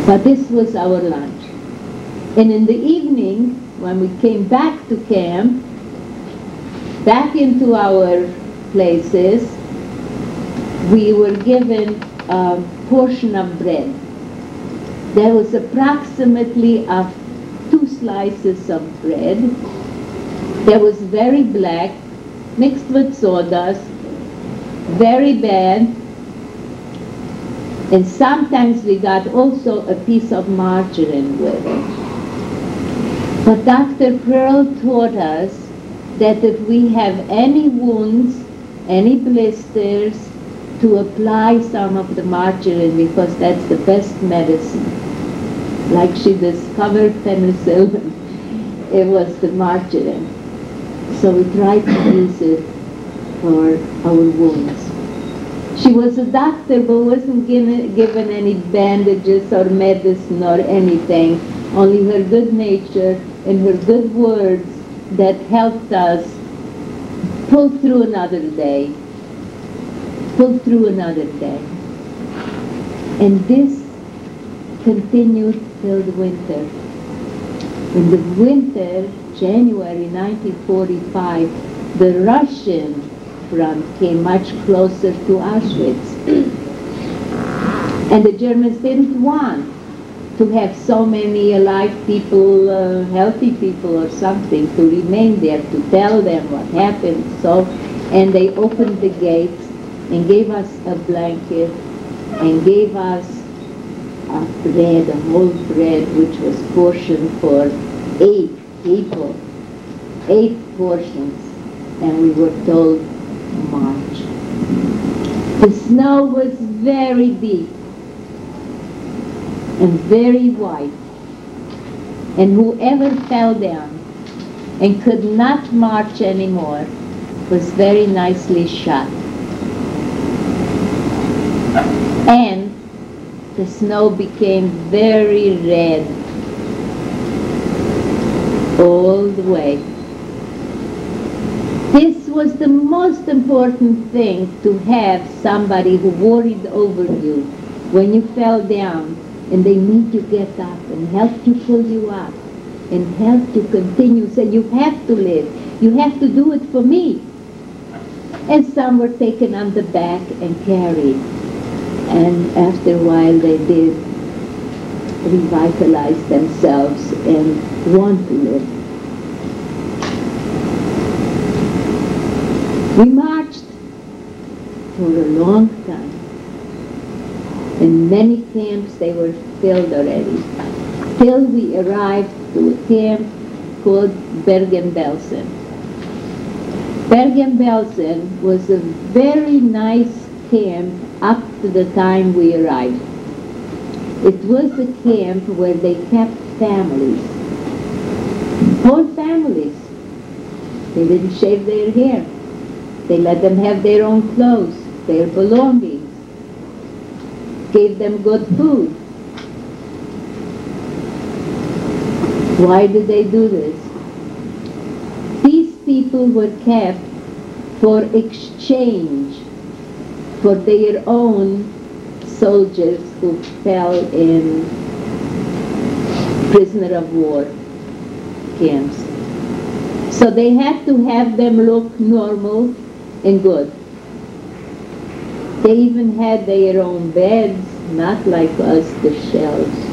But this was our lunch. And in the evening, when we came back to camp, back into our places, we were given a portion of bread. There was approximately 2 slices of bread. That was very black, mixed with sawdust, very bad. And sometimes we got also a piece of margarine with it. But Dr. Pearl taught us that if we have any wounds, any blisters, to apply some of the margarine, because that's the best medicine. Like she discovered penicillin, it was the margarine. So we tried to use it for our wounds. She was a doctor, but wasn't given any bandages or medicine or anything, only her good nature and her good words that helped us pull through another day. Pull through another day. And this continued till the winter. In the winter, January 1945, the Russian front came much closer to Auschwitz. And the Germans didn't want to have so many alive people, healthy people or something, to remain there, to tell them what happened. So, and they opened the gates and gave us a blanket and gave us a bread, a whole bread, which was portioned for 8 people, 8 portions, and we were told, march. The snow was very deep and very white, and whoever fell down and could not march anymore was very nicely shot. And the snow became very red all the way. This was the most important thing, to have somebody who worried over you when you fell down, and they made you get up and helped you pull you up and helped you continue. Say, you have to live. You have to do it for me. And some were taken on the back and carried. And after a while they did revitalize themselves and want to live. We marched for a long time. In many camps they were filled already, till we arrived to a camp called Bergen-Belsen. Bergen-Belsen was a very nice camp up to the time we arrived. It was a camp where they kept families, whole families. They didn't shave their hair. They let them have their own clothes, their belongings, gave them good food. Why did they do this? These people were kept for exchange for their own soldiers who fell in prisoner of war camps. So they had to have them look normal and good. They even had their own beds, not like us, the shelves.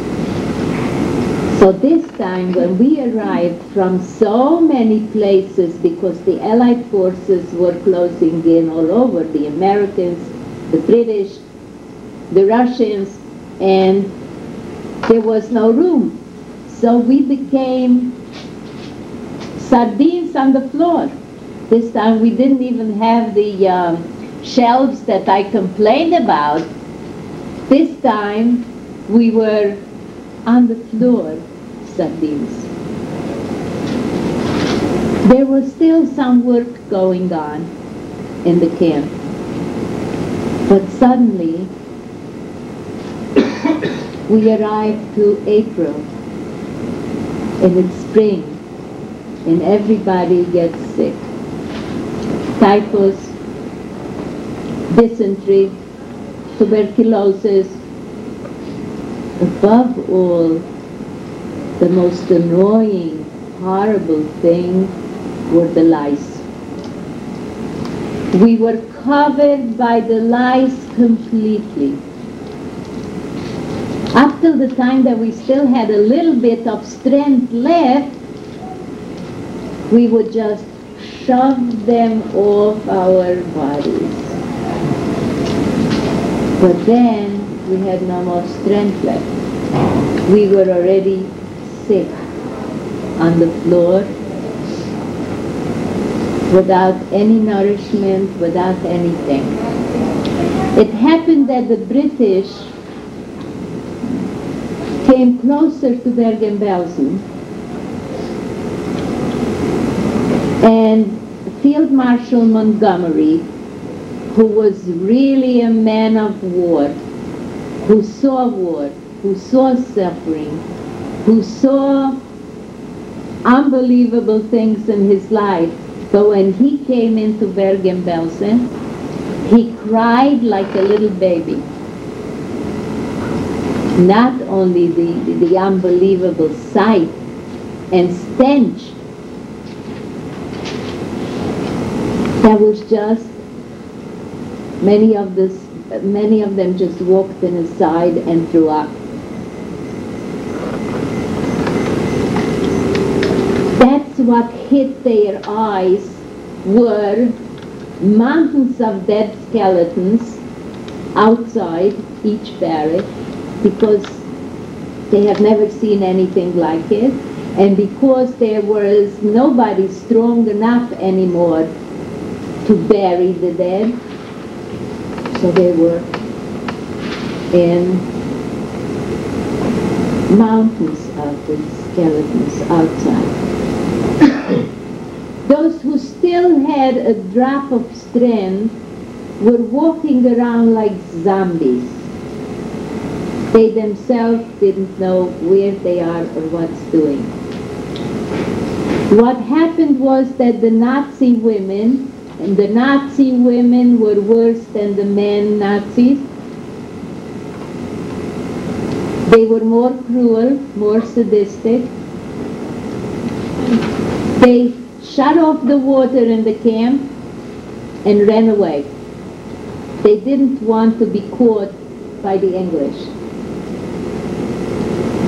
So this time when we arrived from so many places, because the Allied forces were closing in all over, the Americans, the British, the Russians, and there was no room. So we became sardines on the floor. This time we didn't even have the shelves that I complained about. This time we were on the floor, sardines. There was still some work going on in the camp. But suddenly we arrived to April, and it's spring, and everybody gets sick. Typhus, dysentery, tuberculosis. Above all, the most annoying, horrible thing were the lice. We were covered by the lice completely. Up till the time that we still had a little bit of strength left, we would just shove them off our bodies. But then we had no more strength left. We were already sick on the floor, without any nourishment, without anything. It happened that the British came closer to Bergen-Belsen, and Field Marshal Montgomery, who was really a man of war, who saw suffering, who saw unbelievable things in his life. But when he came into Bergen-Belsen, he cried like a little baby. Not only the unbelievable sight and stench, that was just, many of them just walked in aside and threw up. That's what hit their eyes, were mountains of dead skeletons outside each barrack, because they have never seen anything like it, and because there was nobody strong enough anymore to bury the dead, so they were in mountains of the skeletons outside. Those who still had a drop of strength were walking around like zombies. They themselves didn't know where they are or what's doing. What happened was that the Nazi women, and the Nazi women were worse than the men Nazis. They were more cruel, more sadistic. They shut off the water in the camp and ran away. They didn't want to be caught by the English.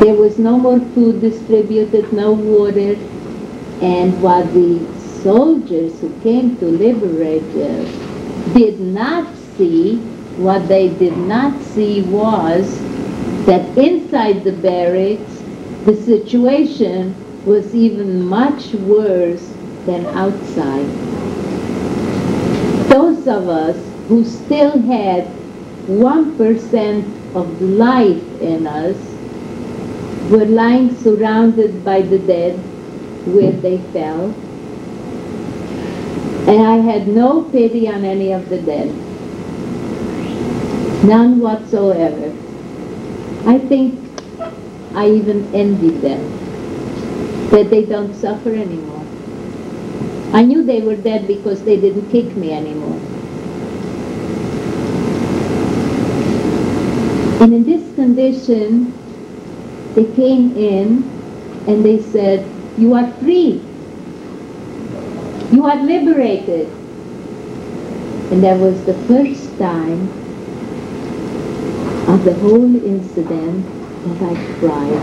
There was no more food distributed, no water, and what the soldiers who came to liberate did not see what they did not see was that inside the barracks, the situation was even much worse than outside. Those of us who still had 1% of life in us were lying surrounded by the dead where they fell. And I had no pity on any of the dead. None whatsoever. I think I even envied them that they don't suffer anymore. I knew they were dead because they didn't kick me anymore. And in this condition, they came in and they said, "You are free. You are liberated." And that was the first time of the whole incident that I cried.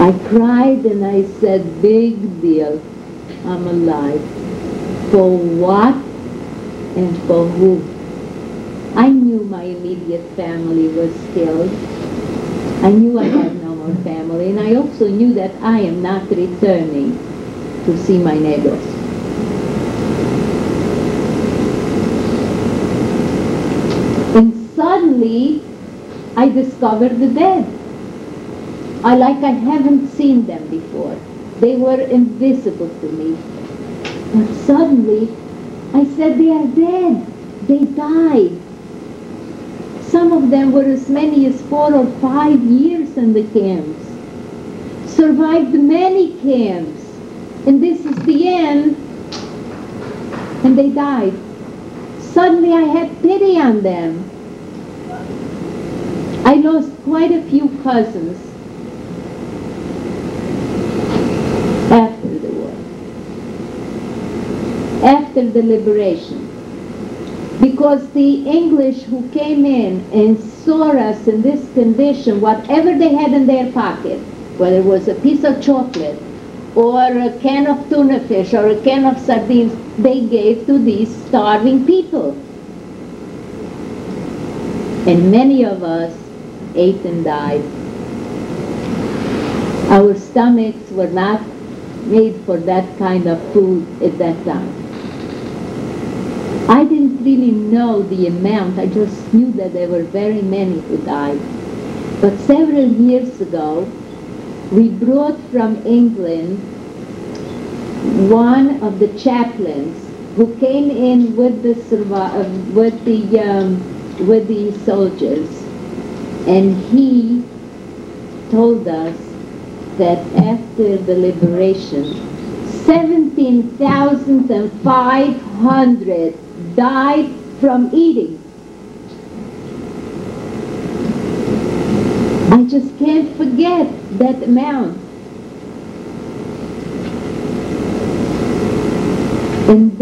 I cried and I said, "Big deal. I'm alive." For what and for who? I knew my immediate family was killed. I knew I had no more family, and I also knew that I am not returning to see my neighbors. And suddenly, I discovered the dead. I haven't seen them before. They were invisible to me. But suddenly, I said, they are dead. They died. Some of them were as many as 4 or 5 years in the camps. Survived many camps. And this is the end. And they died. Suddenly I had pity on them. I lost quite a few cousins after the war, after the liberation, because the English who came in and saw us in this condition, whatever they had in their pocket, whether it was a piece of chocolate or a can of tuna fish or a can of sardines, they gave to these starving people. And many of us ate and died. Our stomachs were not made for that kind of food at that time. I didn't really know the amount. I just knew that there were very many who died. But several years ago, we brought from England one of the chaplains who came in with the soldiers, and he told us that after the liberation, 17,500 died from eating. I just can't forget that amount. And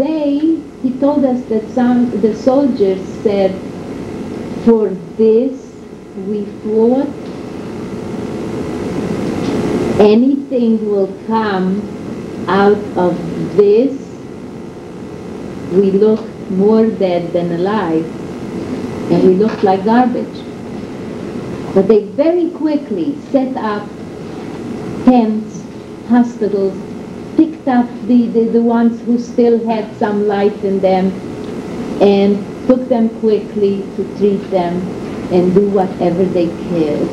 he told us that the soldiers said, "For this we fought. Anything will come out of this. We look more dead than alive, and we look like garbage." But they very quickly set up tents, hospitals, picked up the ones who still had some life in them, and took them quickly to treat them and do whatever they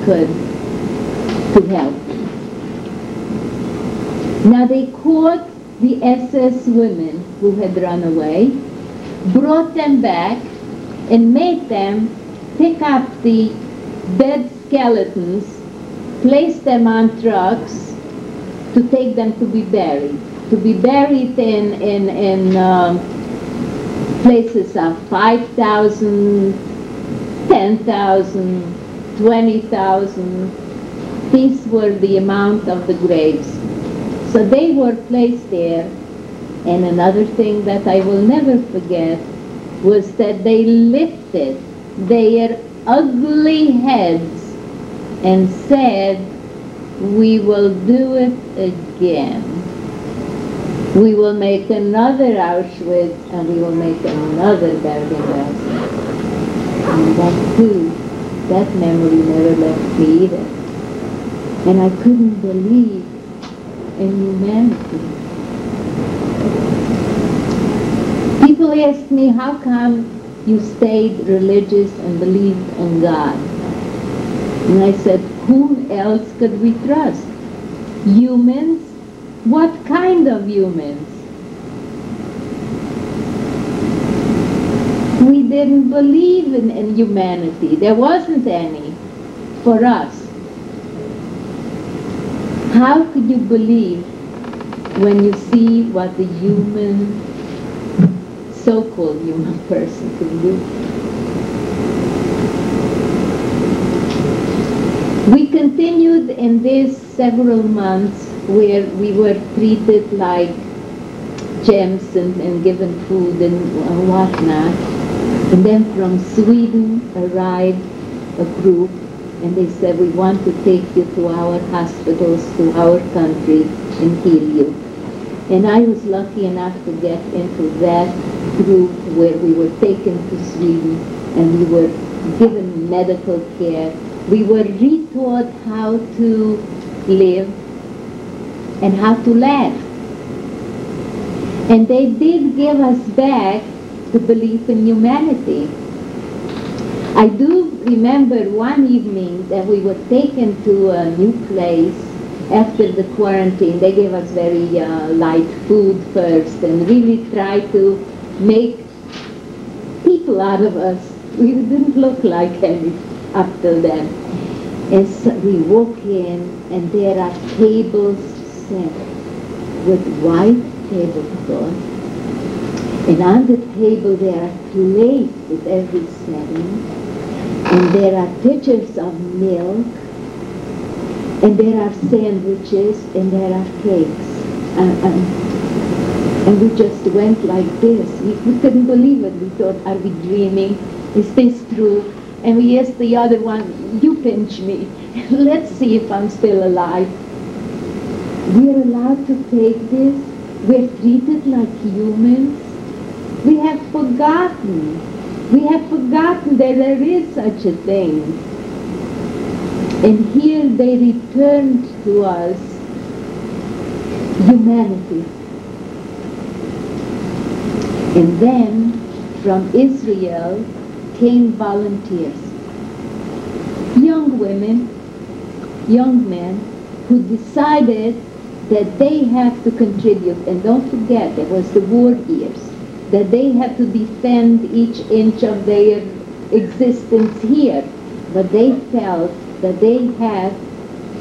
could to help. Now they caught the SS women who had run away, brought them back, and made them pick up the dead skeletons, place them on trucks to take them to be buried in places of 5,000, 10,000, 20,000. These were the amount of the graves. So they were placed there. And another thing that I will never forget was that they lifted their ugly heads and said, "We will do it again. We will make another Auschwitz, and we will make another Bergen-Belsen." And that too, that memory never left me either. And I couldn't believe in humanity. People asked me, how come you stayed religious and believed in God? And I said, whom else could we trust? Humans? What kind of humans? We didn't believe in humanity. There wasn't any for us. How could you believe when you see what the human, so-called human person can do? We continued in this several months where we were treated like gems and given food and whatnot. And then from Sweden arrived a group, and they said, we want to take you to our hospitals, to our country, and heal you. And I was lucky enough to get into that group where we were taken to Sweden, and we were given medical care. We were retaught how to live and how to laugh. And they did give us back the belief in humanity. I do remember one evening that we were taken to a new place after the quarantine. They gave us very light food first and really tried to make people out of us. We didn't look like any up till then. And so we walk in, and there are tables set with white tablecloth. And on the table there are plates with every setting, and there are pitchers of milk, and there are sandwiches, and there are cakes. And we just went like this. We couldn't believe it. We thought, are we dreaming? Is this true? And we asked the other one, you pinch me. Let's see if I'm still alive. We're allowed to take this. We're treated like humans. We have forgotten. We have forgotten that there is such a thing. And here they returned to us humanity. And then from Israel came volunteers. Young women, young men who decided that they have to contribute. And don't forget, it was the war years, that they had to defend each inch of their existence here. But they felt that they had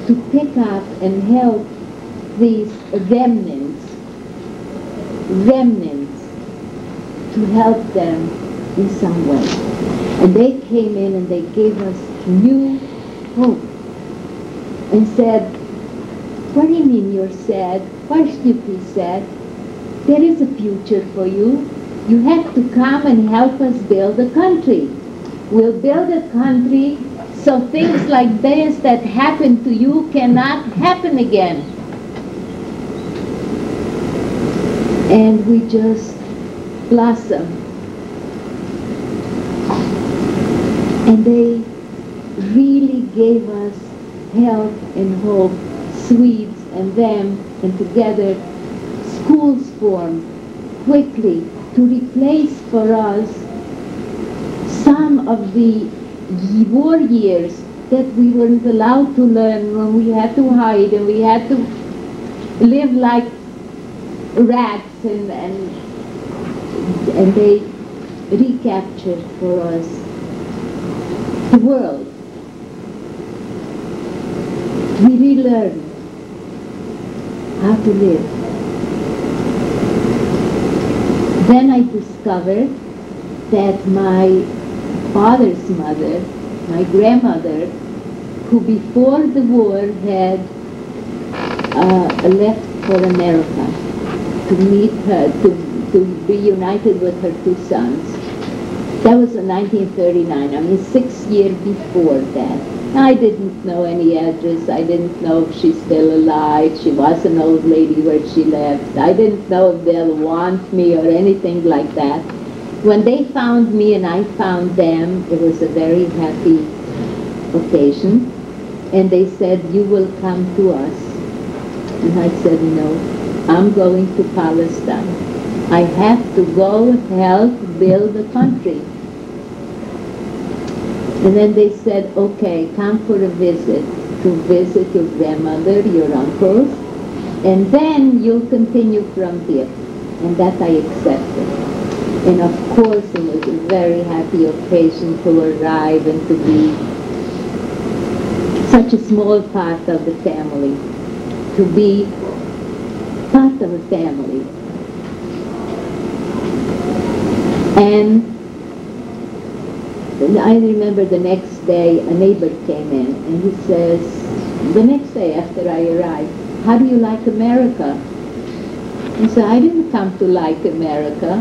to pick up and help these remnants, to help them in some way. And they came in and they gave us new hope and said, what do you mean you're sad? Why should you be sad? There is a future for you. You have to come and help us build a country. We'll build a country so things like this that happened to you cannot happen again. And we just blossomed. And they really gave us help and hope, Swedes and them, and together schools formed quickly to replace for us some of the war years that we weren't allowed to learn, when we had to hide and we had to live like rats, and they recaptured for us the world. We relearned how to live. Then I discovered that my father's mother, my grandmother, who before the war had left for America to meet her, to be united with her two sons. That was in 1939, I mean 6 years before that. I didn't know any address. I didn't know if she's still alive. She was an old lady where she lived. I didn't know if they'll want me or anything like that. When they found me and I found them, it was a very happy occasion. And they said, "You will come to us." And I said, "No, I'm going to Palestine. I have to go help build a country." And then they said, "Okay, come for a visit, to visit your grandmother, your uncles, and then you'll continue from here." And that I accepted. And of course, it was a very happy occasion to arrive and to be such a small part of the family, to be part of a family. And I remember the next day a neighbor came in and he says, the next day after I arrived, "How do you like America?" I said, "I didn't come to like America.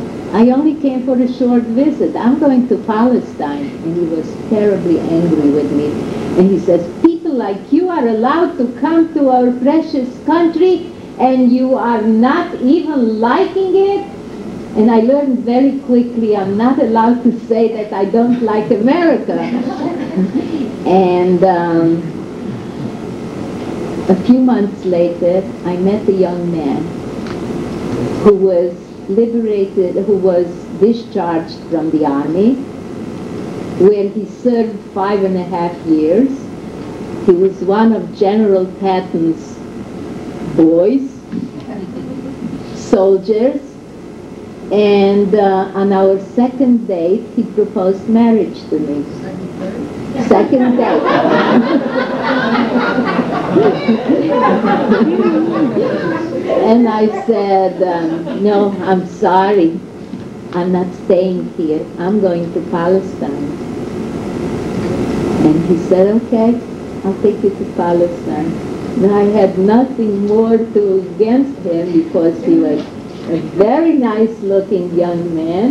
I only came for a short visit. I'm going to Palestine." And he was terribly angry with me. And he says, "People like you are allowed to come to our precious country and you are not even liking it?" And I learned very quickly I'm not allowed to say that I don't like America. And a few months later, I met a young man who was liberated, who was discharged from the army, where he served 5.5 years. He was one of General Patton's boys, soldiers, and on our second date, he proposed marriage to me. Second date. And I said, "No, I'm sorry. I'm not staying here. I'm going to Palestine." And he said, "Okay, I'll take you to Palestine." And I had nothing more to against him because he was a very nice-looking young man.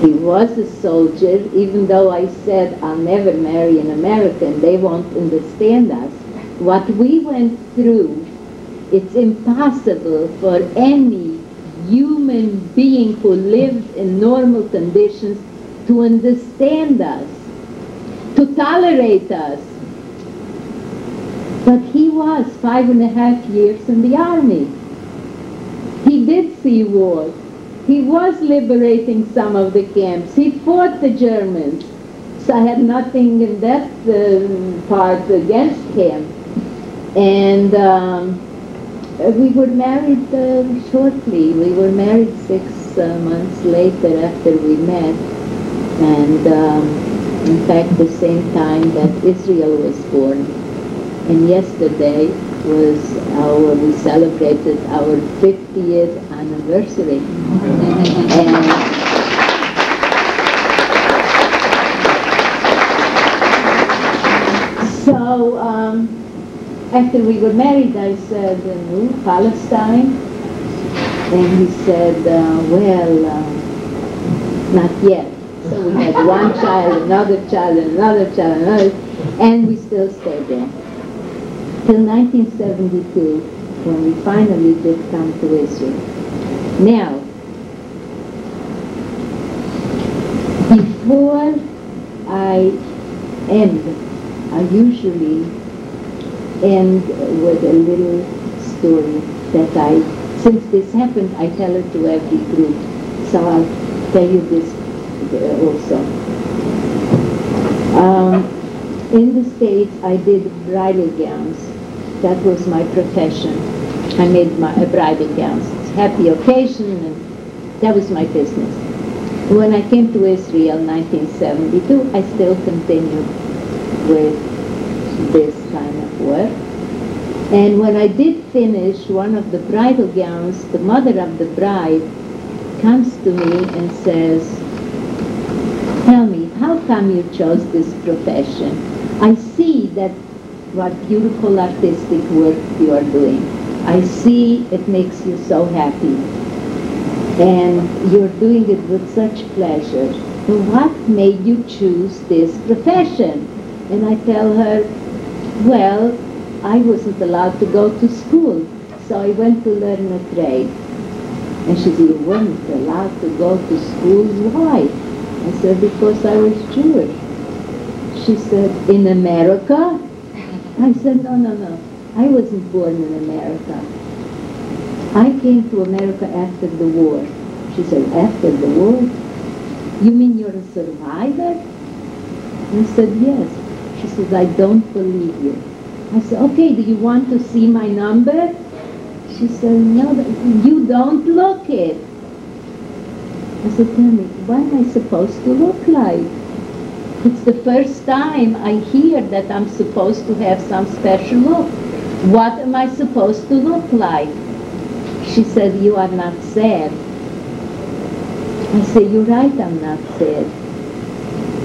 He was a soldier, even though I said, "I'll never marry an American. They won't understand us." What we went through, it's impossible for any human being who lived in normal conditions to understand us, to tolerate us. But he was 5.5 years in the army. He did see war. He was liberating some of the camps. He fought the Germans. So I had nothing in that part against him. And we were married shortly. We were married 6 months later after we met. And in fact, the same time that Israel was born. And yesterday was we celebrated our 50th anniversary. And so after we were married, I said, "Palestine?" And he said, "Well, not yet." So we had one child, another child, and another child, and we still stayed there. Till 1972, when we finally did come to Israel. Now, before I end, I usually end with a little story that since this happened, I tell it to every group. So I'll tell you this also. In the States, I did bridal gowns. That was my profession. I made bridal gowns. It's a happy occasion, and that was my business. When I came to Israel in 1972, I still continued with this kind of work. And when I did finish one of the bridal gowns, the mother of the bride comes to me and says, "Tell me, how come you chose this profession? I see that what beautiful artistic work you are doing. I see it makes you so happy. And you're doing it with such pleasure. So what made you choose this profession?" And I tell her, "Well, I wasn't allowed to go to school, so I went to learn a trade." And she said, you weren't allowed to go to school. Why? I said, because I was Jewish. She said, in America? I said, no. I wasn't born in America. I came to America after the war. She said, after the war? You mean you're a survivor? I said, yes. She said, I don't believe you. I said, okay, do you want to see my number? She said, no, you don't look it. I said, tell me, what am I supposed to look like? It's the first time I hear that I'm supposed to have some special look. What am I supposed to look like? She said, you are not sad. I said, you're right, I'm not sad.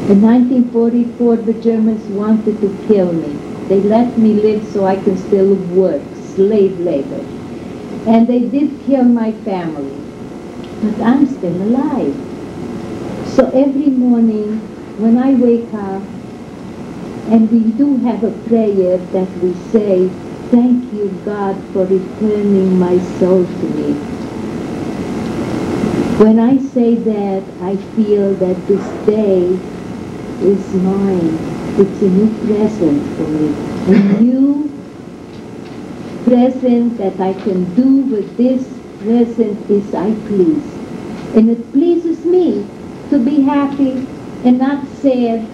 In 1944, the Germans wanted to kill me. They let me live so I can still work, slave labor. And they did kill my family. But I'm still alive. So every morning when I wake up, and we do have a prayer that we say, thank you, God, for returning my soul to me. When I say that, I feel that this day is mine. It's a new present for me. A new present that I can do with this present is I please. And it pleases me to be happy and not sad.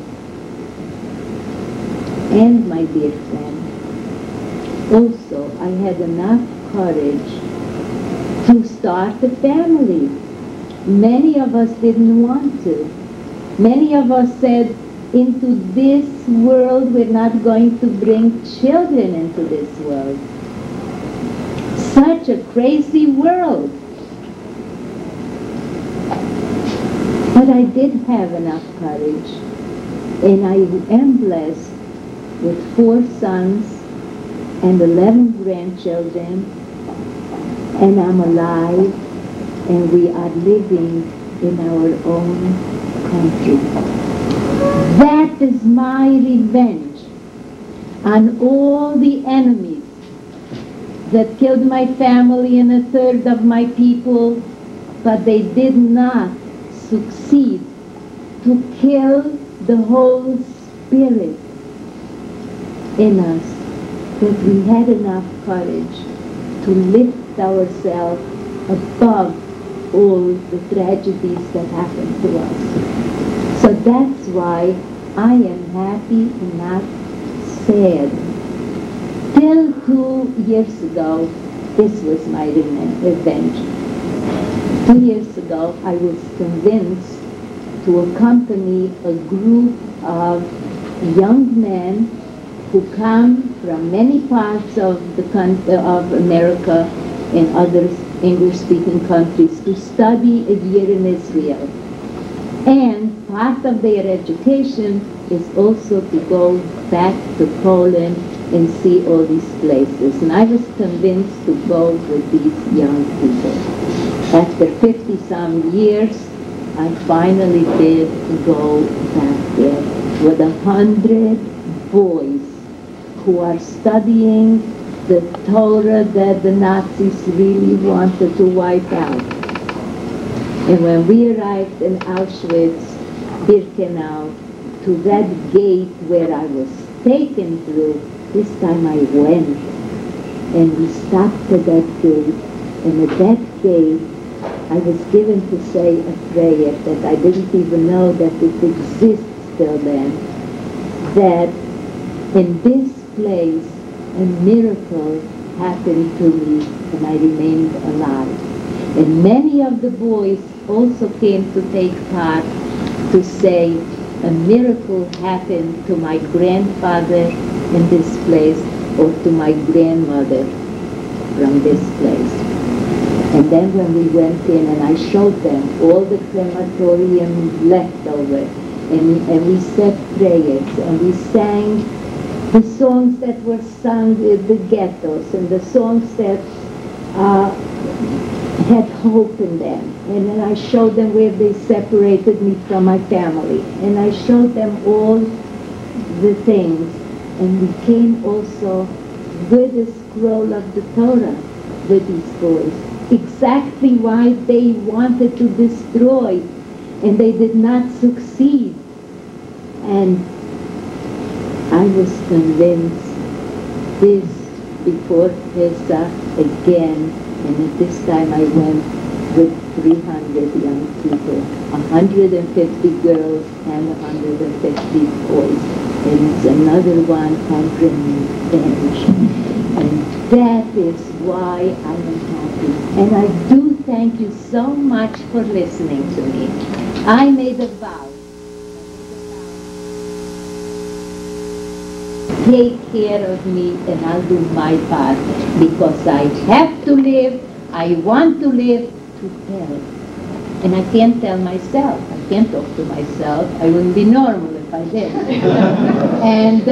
And my dear friend, also I had enough courage to start a family. Many of us didn't want to. Many of us said, into this world we're not going to bring children into this world. Such a crazy world. But I did have enough courage, and I am blessed with 4 sons and 11 grandchildren, and I'm alive, and we are living in our own country. That is my revenge on all the enemies that killed my family and 1/3 of my people, but they did not succeed to kill the whole spirit in us, that we had enough courage to lift ourselves above all the tragedies that happened to us. So that's why I am happy and not sad. Till 2 years ago, this was my revenge. 2 years ago, I was convinced to accompany a group of young men who come from many parts of of America and other English-speaking countries to study a year in Israel. And part of their education is also to go back to Poland and see all these places. And I was convinced to go with these young people. After 50-some years, I finally did go back there with 100 boys who are studying the Torah that the Nazis really wanted to wipe out. And when we arrived in Auschwitz-Birkenau, to that gate where I was taken through, this time I went, and we stopped at that gate, and at that gate, I was given to say a prayer that I didn't even know that it exists till then, that in this place, a miracle happened to me, and I remained alive. And many of the boys also came to take part to say, a miracle happened to my grandfather in this place, or to my grandmother from this place. And then when we went in and I showed them all the crematorium leftover, and we said prayers, and we sang the songs that were sung in the ghettos, and the songs that had hope in them. And then I showed them where they separated me from my family. And I showed them all the things. And we came also with a scroll of the Torah with these boys. exactly why they wanted to destroy, and they did not succeed. And I was convinced this before Pesach again, and at this time I went with 300 young people, 150 girls and 150 boys, and it's another one on revenge. And that is why I am happy. And I do thank you so much for listening to me. I made a vow. Take care of me and I'll do my part, because I have to live, I want to live to tell. And I can't tell myself, I can't talk to myself, I wouldn't be normal if I did. And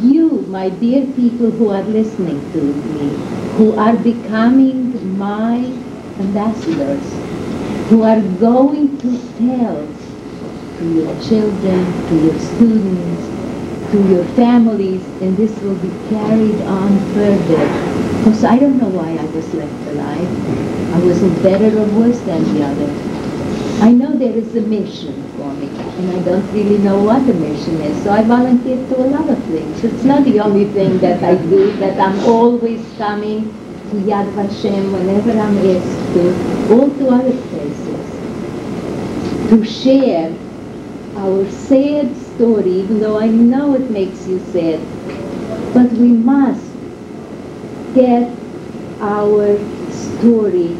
you, my dear people who are listening to me, who are becoming my ambassadors, who are going to tell to your children, to your students, to your families, and this will be carried on further. Because I don't know why I was left alive. I wasn't better or worse than the other. I know there is a mission for me, and I don't really know what the mission is, so I volunteered to a lot of things. It's not the only thing that I do, that I'm always coming to Yad Vashem whenever I'm asked to, or to other places, to share our sad story, even though I know it makes you sad. But we must get our story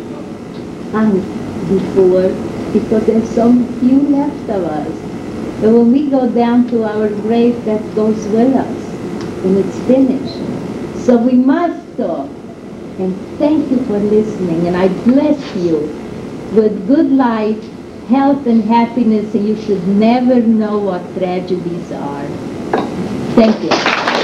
out before, because there's so few left of us. And when we go down to our grave, that goes with us, and it's finished. So we must talk. And thank you for listening, and I bless you with good life, health and happiness, and you should never know what tragedies are. Thank you.